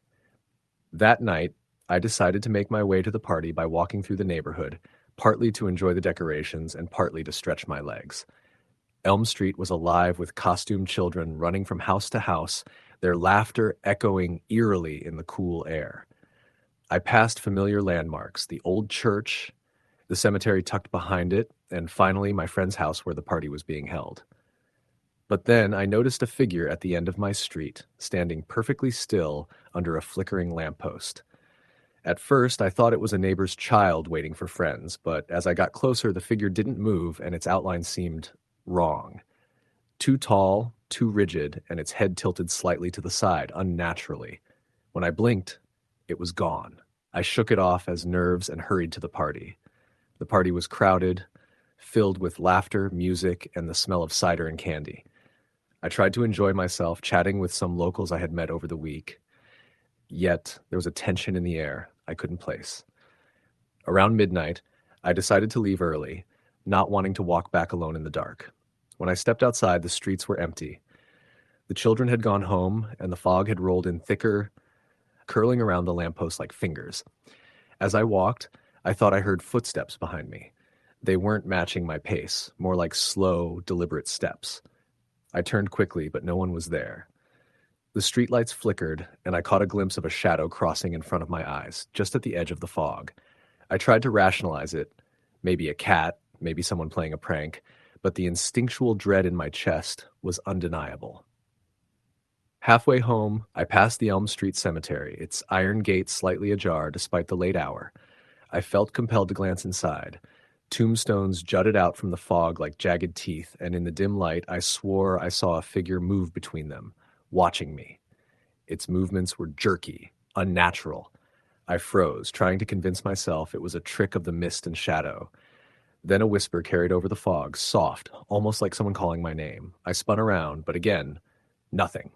That night, I decided to make my way to the party by walking through the neighborhood, partly to enjoy the decorations and partly to stretch my legs. Elm Street was alive with costumed children running from house to house, their laughter echoing eerily in the cool air. I passed familiar landmarks, the old church, the cemetery tucked behind it, and finally my friend's house where the party was being held. But then I noticed a figure at the end of my street, standing perfectly still under a flickering lamppost. At first, I thought it was a neighbor's child waiting for friends, but as I got closer, the figure didn't move and its outline seemed wrong. Too tall, too rigid, and its head tilted slightly to the side, unnaturally. When I blinked, it was gone. I shook it off as nerves and hurried to the party. The party was crowded, filled with laughter, music, and the smell of cider and candy. I tried to enjoy myself, chatting with some locals I had met over the week. Yet, there was a tension in the air I couldn't place. Around midnight, I decided to leave early, not wanting to walk back alone in the dark. When I stepped outside, the streets were empty. The children had gone home, and the fog had rolled in thicker, curling around the lamppost like fingers. As I walked, I thought I heard footsteps behind me. They weren't matching my pace, more like slow, deliberate steps. I turned quickly, but no one was there. The streetlights flickered, and I caught a glimpse of a shadow crossing in front of my eyes, just at the edge of the fog. I tried to rationalize it. Maybe a cat, maybe someone playing a prank, but the instinctual dread in my chest was undeniable. Halfway home, I passed the Elm Street Cemetery, its iron gate slightly ajar despite the late hour. I felt compelled to glance inside. Tombstones jutted out from the fog like jagged teeth, and in the dim light, I swore I saw a figure move between them, watching me. Its movements were jerky, unnatural. I froze, trying to convince myself it was a trick of the mist and shadow. Then a whisper carried over the fog, soft, almost like someone calling my name. I spun around, but again, nothing.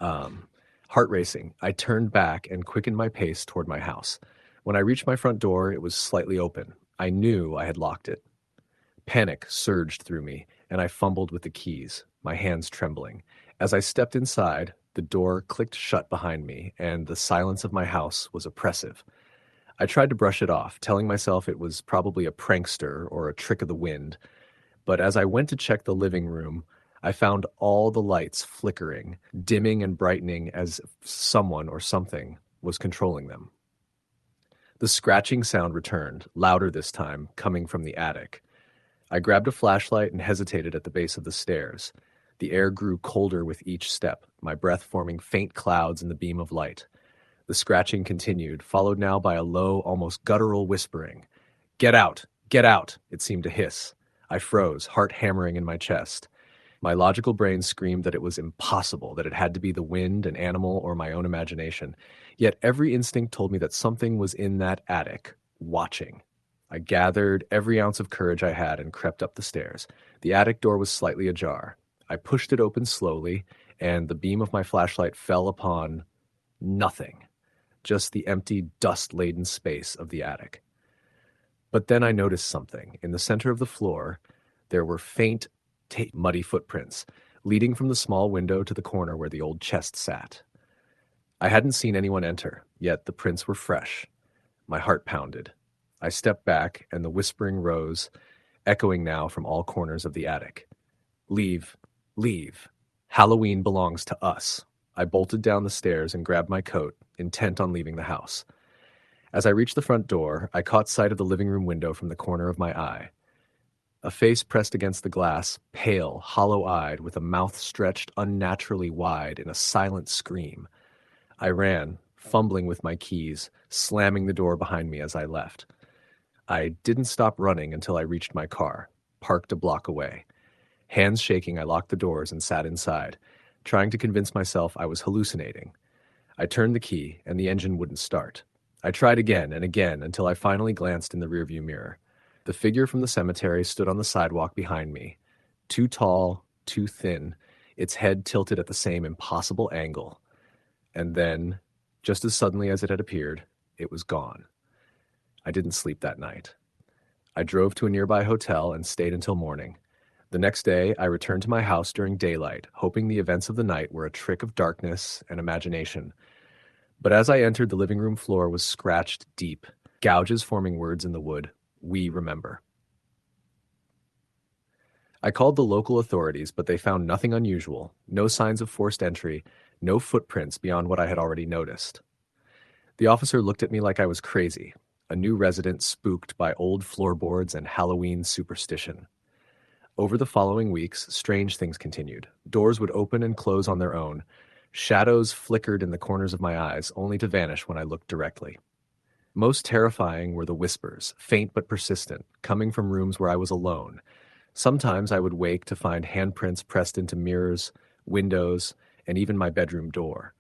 Heart racing, I turned back and quickened my pace toward my house. When I reached my front door, it was slightly open. I knew I had locked it. Panic surged through me, and I fumbled with the keys, my hands trembling. As I stepped inside, the door clicked shut behind me, and the silence of my house was oppressive. I tried to brush it off, telling myself it was probably a prankster or a trick of the wind. But as I went to check the living room, I found all the lights flickering, dimming and brightening as if someone or something was controlling them. The scratching sound returned, louder this time, coming from the attic. I grabbed a flashlight and hesitated at the base of the stairs. The air grew colder with each step, my breath forming faint clouds in the beam of light. The scratching continued, followed now by a low, almost guttural whispering. "Get out! Get out!" it seemed to hiss. I froze, heart hammering in my chest. My logical brain screamed that it was impossible, that it had to be the wind, an animal, or my own imagination. Yet every instinct told me that something was in that attic, watching. I gathered every ounce of courage I had and crept up the stairs. The attic door was slightly ajar. I pushed it open slowly, and the beam of my flashlight fell upon nothing, just the empty, dust-laden space of the attic. But then I noticed something. In the center of the floor, there were faint, muddy footprints, leading from the small window to the corner where the old chest sat. I hadn't seen anyone enter, yet the prints were fresh. My heart pounded. I stepped back, and the whispering rose, echoing now from all corners of the attic. "Leave, leave. Halloween belongs to us." I bolted down the stairs and grabbed my coat, intent on leaving the house. As I reached the front door, I caught sight of the living room window from the corner of my eye. A face pressed against the glass, pale, hollow-eyed, with a mouth stretched unnaturally wide in a silent scream. I ran, fumbling with my keys, slamming the door behind me as I left. I didn't stop running until I reached my car, parked a block away. Hands shaking, I locked the doors and sat inside, trying to convince myself I was hallucinating. I turned the key, and the engine wouldn't start. I tried again and again until I finally glanced in the rearview mirror. The figure from the cemetery stood on the sidewalk behind me, too tall, too thin, its head tilted at the same impossible angle. And then, just as suddenly as it had appeared, it was gone. I didn't sleep that night. I drove to a nearby hotel and stayed until morning. The next day, I returned to my house during daylight, hoping the events of the night were a trick of darkness and imagination. But as I entered, the living room floor was scratched deep, gouges forming words in the wood. We remember. I called the local authorities, but they found nothing unusual, no signs of forced entry, no footprints beyond what I had already noticed. The officer looked at me like I was crazy, a new resident spooked by old floorboards and Halloween superstition. Over the following weeks, strange things continued. Doors would open and close on their own. Shadows flickered in the corners of my eyes, only to vanish when I looked directly. Most terrifying were the whispers, faint but persistent, coming from rooms where I was alone. Sometimes I would wake to find handprints pressed into mirrors, windows, and even my bedroom door.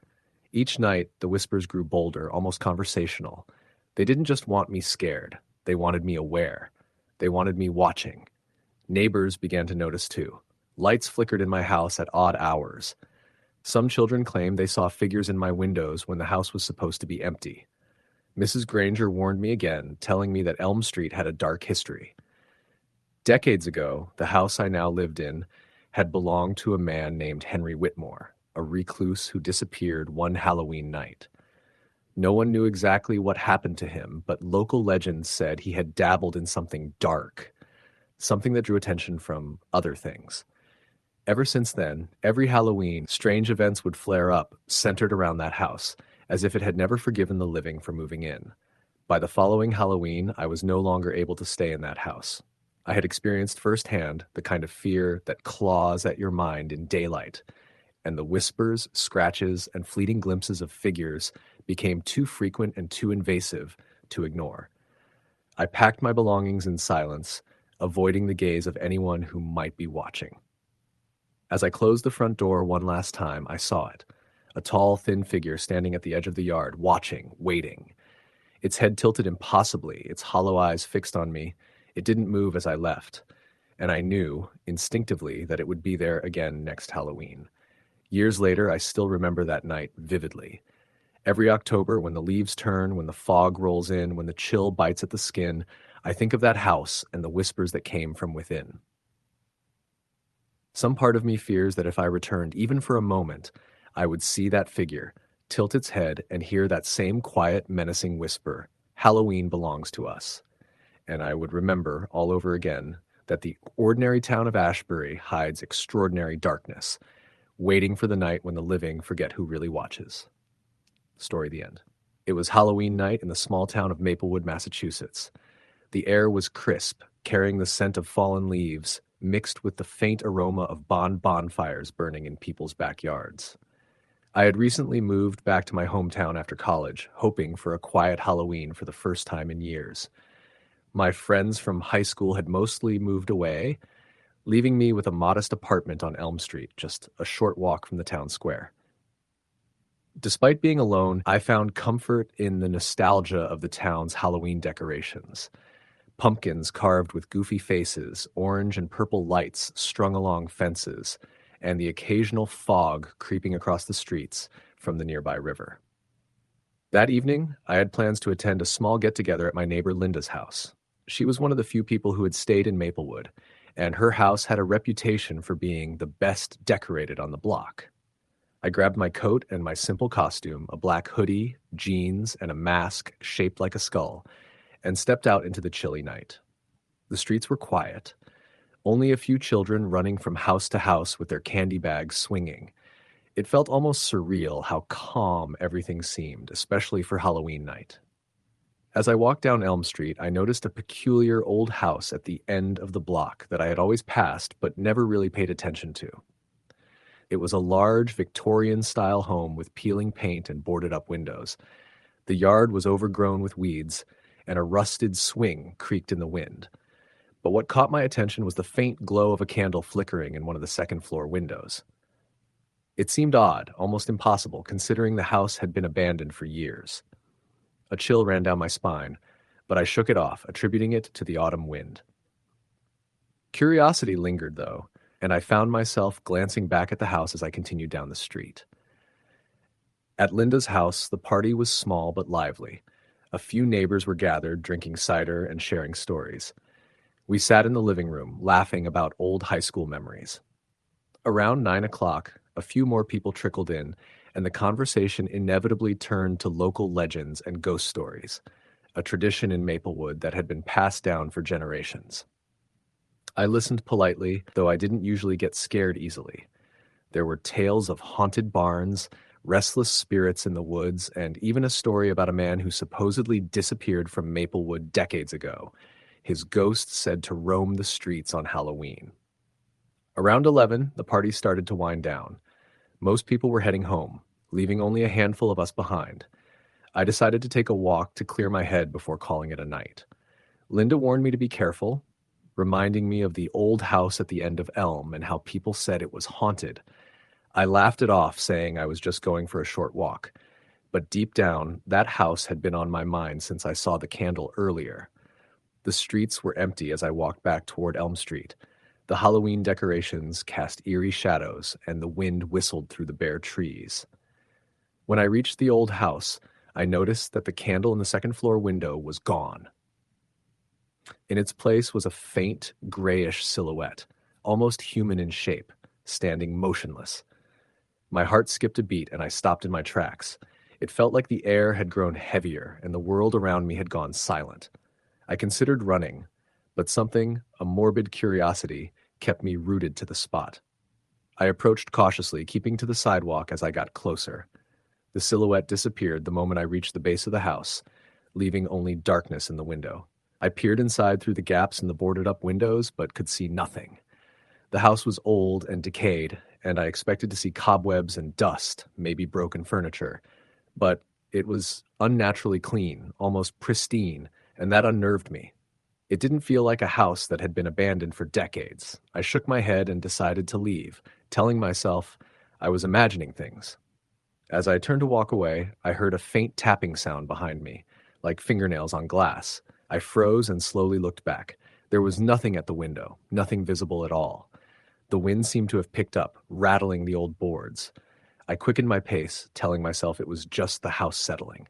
Each night, the whispers grew bolder, almost conversational. They didn't just want me scared. They wanted me aware. They wanted me watching. Neighbors began to notice too. Lights flickered in my house at odd hours. Some children claimed they saw figures in my windows when the house was supposed to be empty. Mrs. Granger warned me again, telling me that Elm Street had a dark history. Decades ago, the house I now lived in had belonged to a man named Henry Whitmore, a recluse who disappeared one Halloween night. No one knew exactly what happened to him, but local legends said he had dabbled in something dark, something that drew attention from other things. Ever since then, every Halloween, strange events would flare up, centered around that house, as if it had never forgiven the living for moving in. By the following Halloween, I was no longer able to stay in that house. I had experienced firsthand the kind of fear that claws at your mind in daylight, and the whispers, scratches, and fleeting glimpses of figures became too frequent and too invasive to ignore. I packed my belongings in silence, avoiding the gaze of anyone who might be watching. As I closed the front door one last time, I saw it, a tall, thin figure standing at the edge of the yard, watching, waiting. Its head tilted impossibly, its hollow eyes fixed on me. It didn't move as I left, and I knew, instinctively, that it would be there again next Halloween. Years later, I still remember that night vividly. Every October, when the leaves turn, when the fog rolls in, when the chill bites at the skin, I think of that house and the whispers that came from within. Some part of me fears that if I returned even for a moment, I would see that figure, tilt its head, and hear that same quiet, menacing whisper, "Halloween belongs to us." And I would remember all over again that the ordinary town of Ashbury hides extraordinary darkness, waiting for the night when the living forget who really watches. Story the end. It was Halloween night in the small town of Maplewood, Massachusetts. The air was crisp, carrying the scent of fallen leaves, mixed with the faint aroma of bonfires burning in people's backyards. I had recently moved back to my hometown after college, hoping for a quiet Halloween for the first time in years. My friends from high school had mostly moved away, leaving me with a modest apartment on Elm Street, just a short walk from the town square. Despite being alone, I found comfort in the nostalgia of the town's Halloween decorations. Pumpkins carved with goofy faces, orange and purple lights strung along fences, and the occasional fog creeping across the streets from the nearby river. That evening, I had plans to attend a small get-together at my neighbor Linda's house. She was one of the few people who had stayed in Maplewood, and her house had a reputation for being the best decorated on the block. I grabbed my coat and my simple costume, a black hoodie, jeans, and a mask shaped like a skull, and stepped out into the chilly night. The streets were quiet, only a few children running from house to house with their candy bags swinging. It felt almost surreal how calm everything seemed, especially for Halloween night. As I walked down Elm Street, I noticed a peculiar old house at the end of the block that I had always passed but never really paid attention to. It was a large Victorian-style home with peeling paint and boarded-up windows. The yard was overgrown with weeds, and a rusted swing creaked in the wind. But what caught my attention was the faint glow of a candle flickering in one of the second-floor windows. It seemed odd, almost impossible, considering the house had been abandoned for years. A chill ran down my spine, but I shook it off, attributing it to the autumn wind. Curiosity lingered, though, and I found myself glancing back at the house as I continued down the street. At Linda's house, the party was small but lively. A few neighbors were gathered, drinking cider and sharing stories. We sat in the living room, laughing about old high school memories. Around 9 o'clock, a few more people trickled in, and the conversation inevitably turned to local legends and ghost stories, a tradition in Maplewood that had been passed down for generations. I listened politely, though I didn't usually get scared easily. There were tales of haunted barns, restless spirits in the woods, and even a story about a man who supposedly disappeared from Maplewood decades ago, his ghost said to roam the streets on Halloween. Around 11, the party started to wind down. Most people were heading home, leaving only a handful of us behind. I decided to take a walk to clear my head before calling it a night. Linda warned me to be careful, reminding me of the old house at the end of Elm and how people said it was haunted. I laughed it off, saying I was just going for a short walk. But deep down, that house had been on my mind since I saw the candle earlier. The streets were empty as I walked back toward Elm Street. The Halloween decorations cast eerie shadows, and the wind whistled through the bare trees. When I reached the old house, I noticed that the candle in the second-floor window was gone. In its place was a faint, grayish silhouette, almost human in shape, standing motionless. My heart skipped a beat, and I stopped in my tracks. It felt like the air had grown heavier, and the world around me had gone silent. I considered running, but something, a morbid curiosity, kept me rooted to the spot. I approached cautiously, keeping to the sidewalk as I got closer. The silhouette disappeared the moment I reached the base of the house, leaving only darkness in the window. I peered inside through the gaps in the boarded-up windows, but could see nothing. The house was old and decayed, and I expected to see cobwebs and dust, maybe broken furniture. But it was unnaturally clean, almost pristine, and that unnerved me. It didn't feel like a house that had been abandoned for decades. I shook my head and decided to leave, telling myself I was imagining things. As I turned to walk away, I heard a faint tapping sound behind me, like fingernails on glass. I froze and slowly looked back. There was nothing at the window, nothing visible at all. The wind seemed to have picked up, rattling the old boards. I quickened my pace, telling myself it was just the house settling.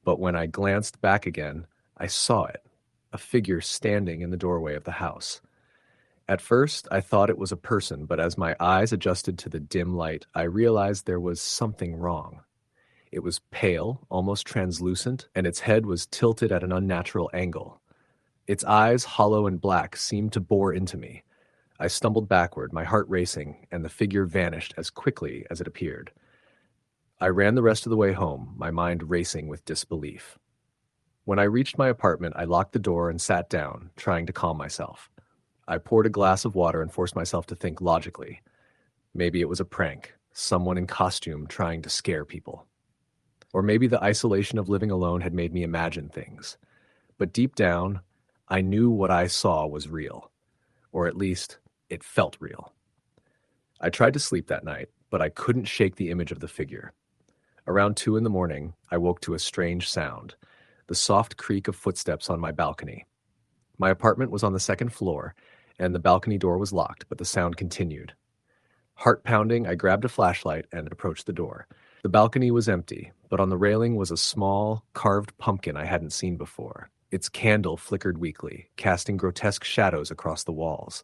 But when I glanced back again, I saw it, a figure standing in the doorway of the house. At first, I thought it was a person, but as my eyes adjusted to the dim light, I realized there was something wrong. It was pale, almost translucent, and its head was tilted at an unnatural angle. Its eyes, hollow and black, seemed to bore into me. I stumbled backward, my heart racing, and the figure vanished as quickly as it appeared. I ran the rest of the way home, my mind racing with disbelief. When I reached my apartment, I locked the door and sat down, trying to calm myself. I poured a glass of water and forced myself to think logically. Maybe it was a prank, someone in costume trying to scare people. Or maybe the isolation of living alone had made me imagine things. But deep down, I knew what I saw was real. Or at least, it felt real. I tried to sleep that night, but I couldn't shake the image of the figure. Around 2 a.m, I woke to a strange sound, the soft creak of footsteps on my balcony. My apartment was on the second floor, and the balcony door was locked, but the sound continued. Heart pounding, I grabbed a flashlight and approached the door. The balcony was empty, but on the railing was a small, carved pumpkin I hadn't seen before. Its candle flickered weakly, casting grotesque shadows across the walls.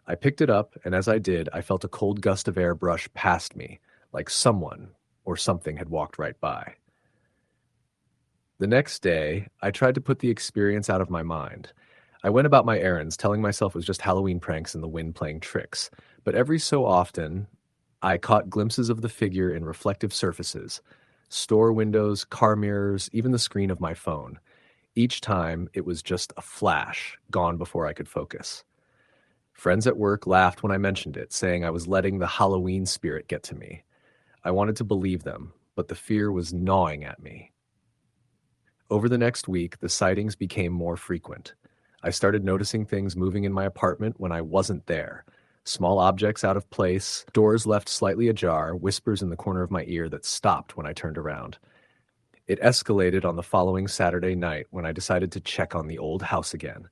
I picked it up, and as I did, I felt a cold gust of air brush past me, like someone or something had walked right by. The next day, I tried to put the experience out of my mind. I went about my errands, telling myself it was just Halloween pranks and the wind playing tricks. But every so often, I caught glimpses of the figure in reflective surfaces, store windows, car mirrors, even the screen of my phone. Each time, it was just a flash, gone before I could focus. Friends at work laughed when I mentioned it, saying I was letting the Halloween spirit get to me. I wanted to believe them, but the fear was gnawing at me. Over the next week, the sightings became more frequent. I started noticing things moving in my apartment when I wasn't there. Small objects out of place, doors left slightly ajar, whispers in the corner of my ear that stopped when I turned around. It escalated on the following Saturday night when I decided to check on the old house again.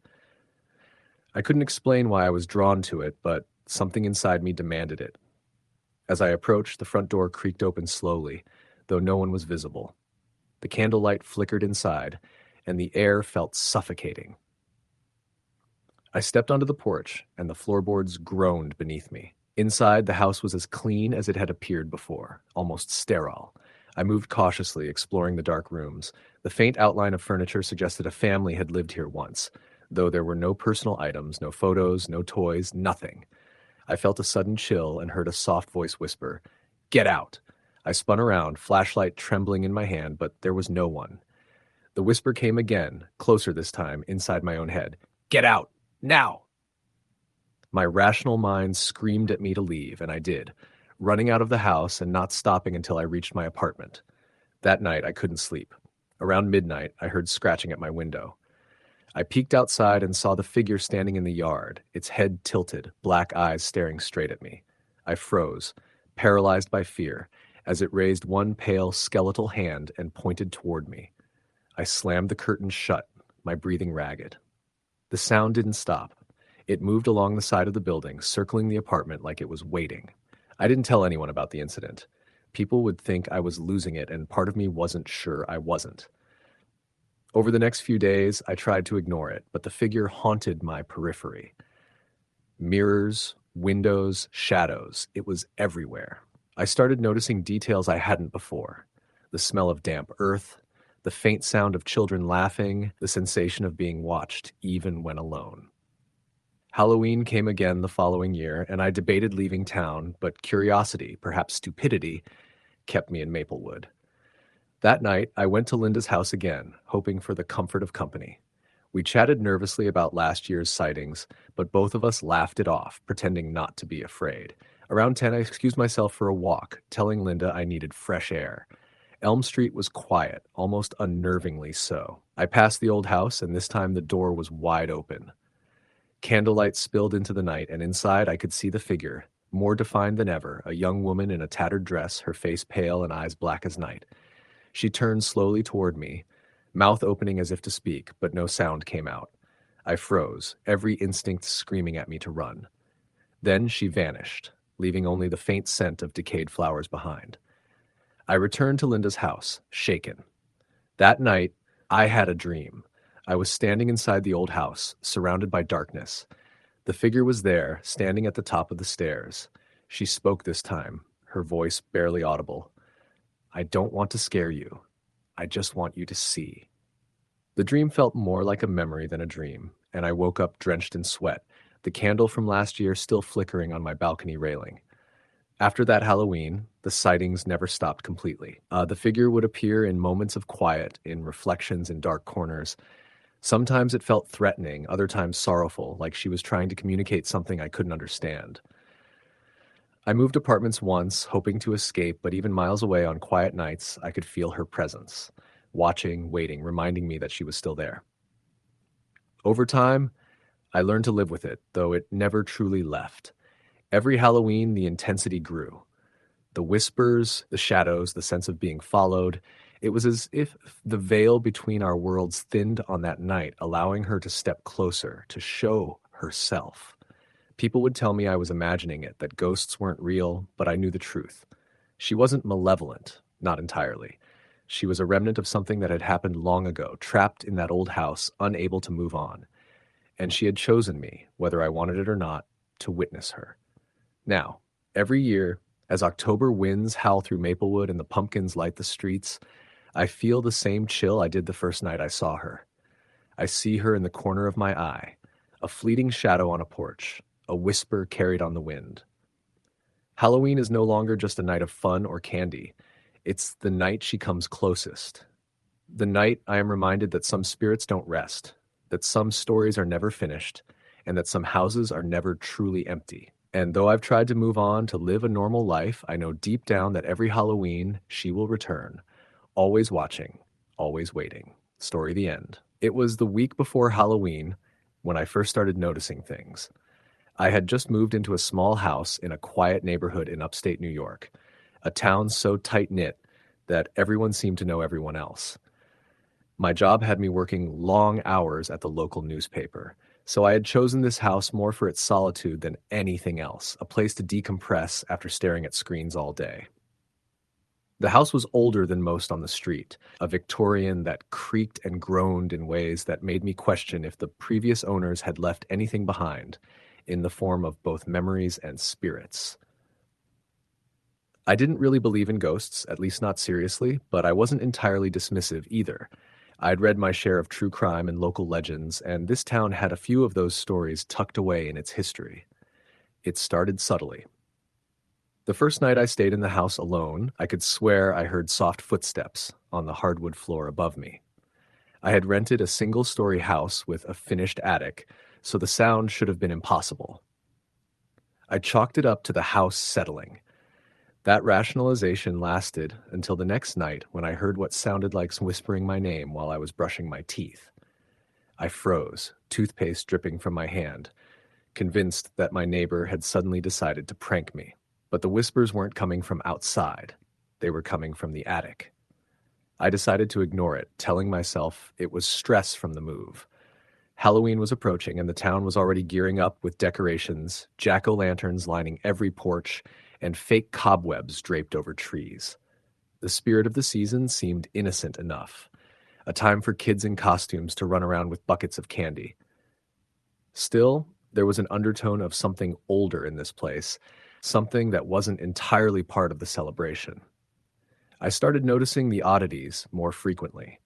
I couldn't explain why I was drawn to it, but something inside me demanded it. As I approached, the front door creaked open slowly, though no one was visible. The candlelight flickered inside, and the air felt suffocating. I stepped onto the porch, and the floorboards groaned beneath me. Inside, the house was as clean as it had appeared before, almost sterile. I moved cautiously, exploring the dark rooms. The faint outline of furniture suggested a family had lived here once, though there were no personal items, no photos, no toys, nothing. I felt a sudden chill and heard a soft voice whisper, "Get out!" I spun around, flashlight trembling in my hand, but there was no one. The whisper came again, closer this time, inside my own head. "Get out! Now!" My rational mind screamed at me to leave, and I did, running out of the house and not stopping until I reached my apartment. That night, I couldn't sleep. Around midnight, I heard scratching at my window. I peeked outside and saw the figure standing in the yard, its head tilted, black eyes staring straight at me. I froze, paralyzed by fear, as it raised one pale, skeletal hand and pointed toward me. I slammed the curtains shut, my breathing ragged. The sound didn't stop. It moved along the side of the building, circling the apartment like it was waiting. I didn't tell anyone about the incident. People would think I was losing it, and part of me wasn't sure I wasn't. Over the next few days, I tried to ignore it, but the figure haunted my periphery. Mirrors, windows, shadows. It was everywhere. I started noticing details I hadn't before. The smell of damp earth, the faint sound of children laughing, the sensation of being watched, even when alone. Halloween came again the following year, and I debated leaving town, but curiosity, perhaps stupidity, kept me in Maplewood. That night, I went to Linda's house again, hoping for the comfort of company. We chatted nervously about last year's sightings, but both of us laughed it off, pretending not to be afraid. Around 10, I excused myself for a walk, telling Linda I needed fresh air. Elm Street was quiet, almost unnervingly so. I passed the old house, and this time the door was wide open. Candlelight spilled into the night, and inside I could see the figure, more defined than ever, a young woman in a tattered dress, her face pale and eyes black as night. She turned slowly toward me, mouth opening as if to speak, but no sound came out. I froze, every instinct screaming at me to run. Then she vanished, leaving only the faint scent of decayed flowers behind. I returned to Linda's house, shaken. That night, I had a dream. I was standing inside the old house, surrounded by darkness. The figure was there, standing at the top of the stairs. She spoke this time, her voice barely audible. "I don't want to scare you. I just want you to see." The dream felt more like a memory than a dream, and I woke up drenched in sweat, the candle from last year still flickering on my balcony railing. After that Halloween, the sightings never stopped completely. The figure would appear in moments of quiet, in reflections in dark corners. Sometimes it felt threatening, other times sorrowful, like she was trying to communicate something I couldn't understand. I moved apartments once, hoping to escape, but even miles away on quiet nights, I could feel her presence, watching, waiting, reminding me that she was still there. Over time, I learned to live with it, though it never truly left. Every Halloween, the intensity grew. The whispers, the shadows, the sense of being followed. It was as if the veil between our worlds thinned on that night, allowing her to step closer, to show herself. People would tell me I was imagining it, that ghosts weren't real, but I knew the truth. She wasn't malevolent, not entirely. She was a remnant of something that had happened long ago, trapped in that old house, unable to move on. And she had chosen me, whether I wanted it or not, to witness her. Now, every year, as October winds howl through Maplewood and the pumpkins light the streets, I feel the same chill I did the first night I saw her. I see her in the corner of my eye, a fleeting shadow on a porch, a whisper carried on the wind. Halloween is no longer just a night of fun or candy. It's the night she comes closest. The night I am reminded that some spirits don't rest, that some stories are never finished, and that some houses are never truly empty. And though I've tried to move on to live a normal life, I know deep down that every Halloween she will return, always watching, always waiting. Story the end. It was the week before Halloween when I first started noticing things. I had just moved into a small house in a quiet neighborhood in upstate New York, a town so tight-knit that everyone seemed to know everyone else. My job had me working long hours at the local newspaper, so I had chosen this house more for its solitude than anything else, a place to decompress after staring at screens all day. The house was older than most on the street, a Victorian that creaked and groaned in ways that made me question if the previous owners had left anything behind. in the form of both memories and spirits. I didn't really believe in ghosts, at least not seriously, but I wasn't entirely dismissive either. I'd read my share of true crime and local legends, and this town had a few of those stories tucked away in its history. It started subtly. The first night I stayed in the house alone, I could swear I heard soft footsteps on the hardwood floor above me. I had rented a single-story house with a finished attic, so the sound should have been impossible. I chalked it up to the house settling. That rationalization lasted until the next night when I heard what sounded like whispering my name while I was brushing my teeth. I froze, toothpaste dripping from my hand, convinced that my neighbor had suddenly decided to prank me. But the whispers weren't coming from outside. They were coming from the attic. I decided to ignore it, telling myself it was stress from the move. Halloween was approaching, and the town was already gearing up with decorations, jack-o'-lanterns lining every porch, and fake cobwebs draped over trees. The spirit of the season seemed innocent enough, a time for kids in costumes to run around with buckets of candy. Still, there was an undertone of something older in this place, something that wasn't entirely part of the celebration. I started noticing the oddities more frequently.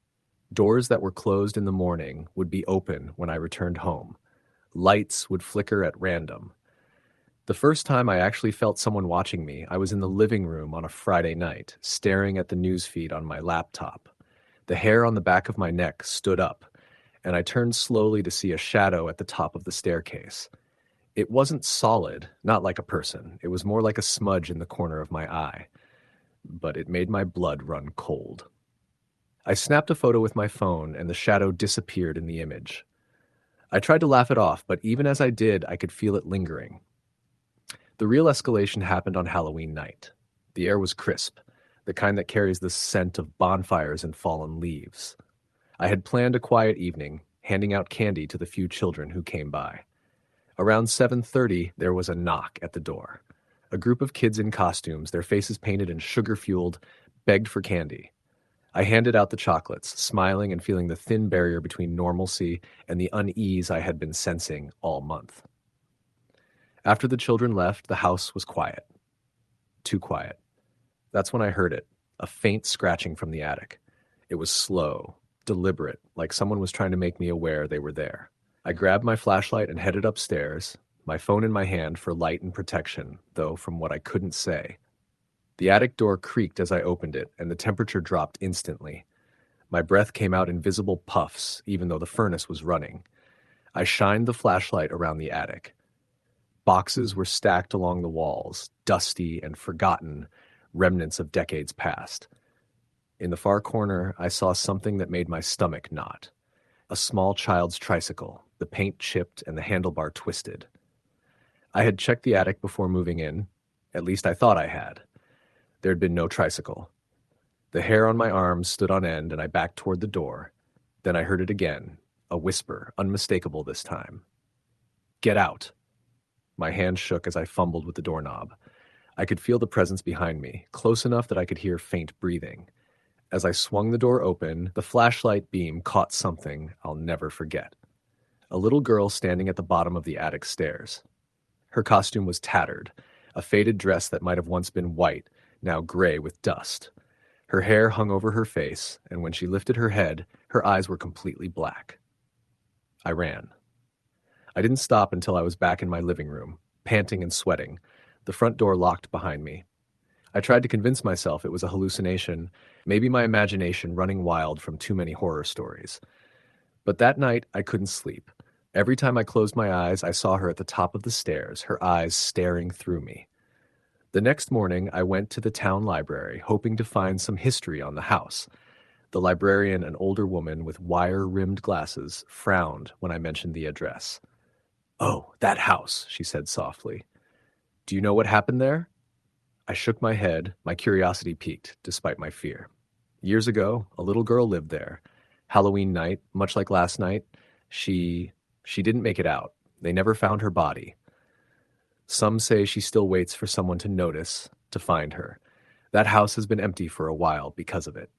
Doors that were closed in the morning would be open when I returned home. Lights would flicker at random. The first time I actually felt someone watching me, I was in the living room on a Friday night, staring at the newsfeed on my laptop. The hair on the back of my neck stood up, and I turned slowly to see a shadow at the top of the staircase. It wasn't solid, not like a person. It was more like a smudge in the corner of my eye. But it made my blood run cold. I snapped a photo with my phone, and the shadow disappeared in the image. I tried to laugh it off, but even as I did, I could feel it lingering. The real escalation happened on Halloween night. The air was crisp, the kind that carries the scent of bonfires and fallen leaves. I had planned a quiet evening, handing out candy to the few children who came by. Around 7:30, there was a knock at the door. A group of kids in costumes, their faces painted and sugar-fueled, begged for candy. I handed out the chocolates, smiling and feeling the thin barrier between normalcy and the unease I had been sensing all month. After the children left, the house was quiet. Too quiet. That's when I heard it, a faint scratching from the attic. It was slow, deliberate, like someone was trying to make me aware they were there. I grabbed my flashlight and headed upstairs, my phone in my hand for light and protection, though from what I couldn't say. The attic door creaked as I opened it, and the temperature dropped instantly. My breath came out in visible puffs, even though the furnace was running. I shined the flashlight around the attic. Boxes were stacked along the walls, dusty and forgotten, remnants of decades past. In the far corner, I saw something that made my stomach knot. A small child's tricycle, the paint chipped and the handlebar twisted. I had checked the attic before moving in. At least I thought I had. There had been no tricycle. The hair on my arms stood on end, and I backed toward the door. Then I heard it again, a whisper, unmistakable this time. "Get out." My hand shook as I fumbled with the doorknob. I could feel the presence behind me, close enough that I could hear faint breathing. As I swung the door open, the flashlight beam caught something I'll never forget. A little girl standing at the bottom of the attic stairs. Her costume was tattered, a faded dress that might have once been white, now gray with dust. Her hair hung over her face, and when she lifted her head, her eyes were completely black. I ran. I didn't stop until I was back in my living room, panting and sweating, the front door locked behind me. I tried to convince myself it was a hallucination, maybe my imagination running wild from too many horror stories. But that night, I couldn't sleep. Every time I closed my eyes, I saw her at the top of the stairs, her eyes staring through me. The next morning, I went to the town library, hoping to find some history on the house. The librarian, an older woman with wire-rimmed glasses, frowned when I mentioned the address. "Oh, that house," she said softly. "Do you know what happened there?" I shook my head, my curiosity piqued, despite my fear. Years ago, a little girl lived there. Halloween night, much like last night, she didn't make it out. They never found her body. Some say she still waits for someone to notice, to find her. That house has been empty for a while because of it.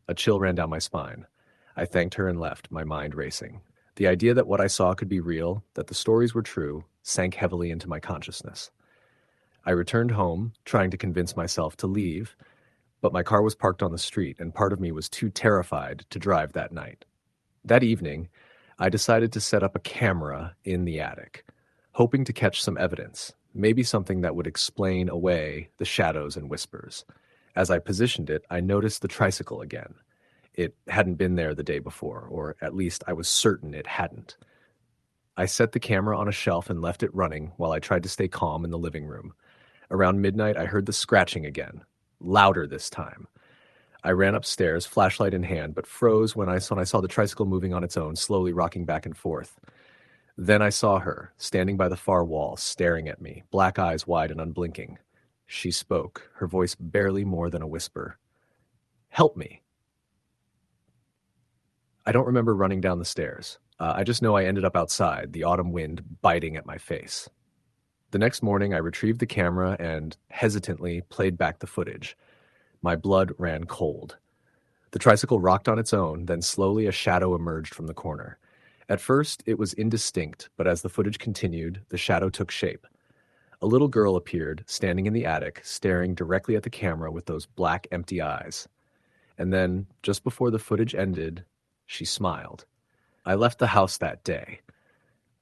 A chill ran down my spine. I thanked her and left, my mind racing. The idea that what I saw could be real, that the stories were true, sank heavily into my consciousness. I returned home, trying to convince myself to leave, but my car was parked on the street, and part of me was too terrified to drive that night. That evening, I decided to set up a camera in the attic, hoping to catch some evidence, maybe something that would explain away the shadows and whispers. As I positioned it, I noticed the tricycle again. It hadn't been there the day before, or at least I was certain it hadn't. I set the camera on a shelf and left it running while I tried to stay calm in the living room. Around midnight, I heard the scratching again, louder this time. I ran upstairs, flashlight in hand, but froze when I saw the tricycle moving on its own, slowly rocking back and forth. Then I saw her, standing by the far wall, staring at me, black eyes wide and unblinking. She spoke, her voice barely more than a whisper. "Help me." I don't remember running down the stairs. I just know I ended up outside, the autumn wind biting at my face. The next morning, I retrieved the camera and, hesitantly, played back the footage. My blood ran cold. The tricycle rocked on its own, then slowly a shadow emerged from the corner. At first, it was indistinct, but as the footage continued, the shadow took shape. A little girl appeared, standing in the attic, staring directly at the camera with those black, empty eyes. And then, just before the footage ended, she smiled. I left the house that day.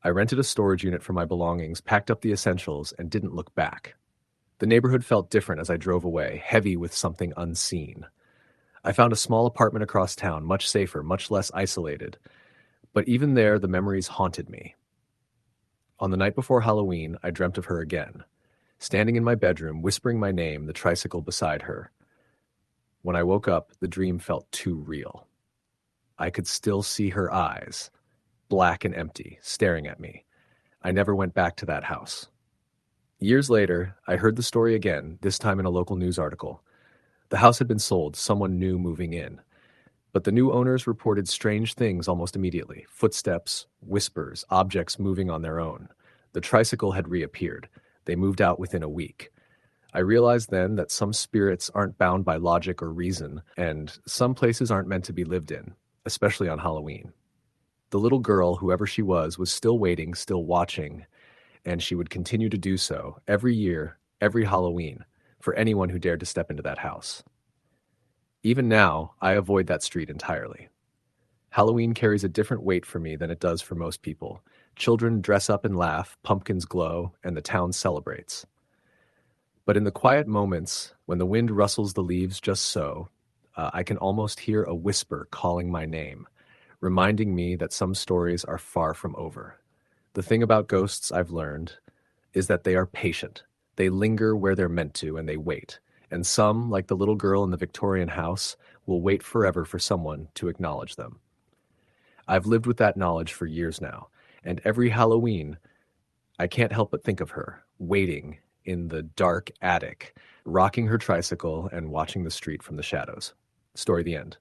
I rented a storage unit for my belongings, packed up the essentials, and didn't look back. The neighborhood felt different as I drove away, heavy with something unseen. I found a small apartment across town, much safer, much less isolated. But even there, the memories haunted me. On the night before Halloween, I dreamt of her again, standing in my bedroom, whispering my name, the tricycle beside her. When I woke up, the dream felt too real. I could still see her eyes, black and empty, staring at me. I never went back to that house. Years later, I heard the story again, this time in a local news article. The house had been sold, someone new moving in. But the new owners reported strange things almost immediately. Footsteps, whispers, objects moving on their own. The tricycle had reappeared. They moved out within a week. I realized then that some spirits aren't bound by logic or reason, and some places aren't meant to be lived in, especially on Halloween. The little girl, whoever she was still waiting, still watching, and she would continue to do so every year, every Halloween, for anyone who dared to step into that house. Even now, I avoid that street entirely. Halloween carries a different weight for me than it does for most people. Children dress up and laugh, pumpkins glow, and the town celebrates. But in the quiet moments, when the wind rustles the leaves just so, I can almost hear a whisper calling my name, reminding me that some stories are far from over. The thing about ghosts I've learned is that they are patient. They linger where they're meant to, and they wait. And some, like the little girl in the Victorian house, will wait forever for someone to acknowledge them. I've lived with that knowledge for years now, and every Halloween, I can't help but think of her, waiting in the dark attic, rocking her tricycle and watching the street from the shadows. Story the end.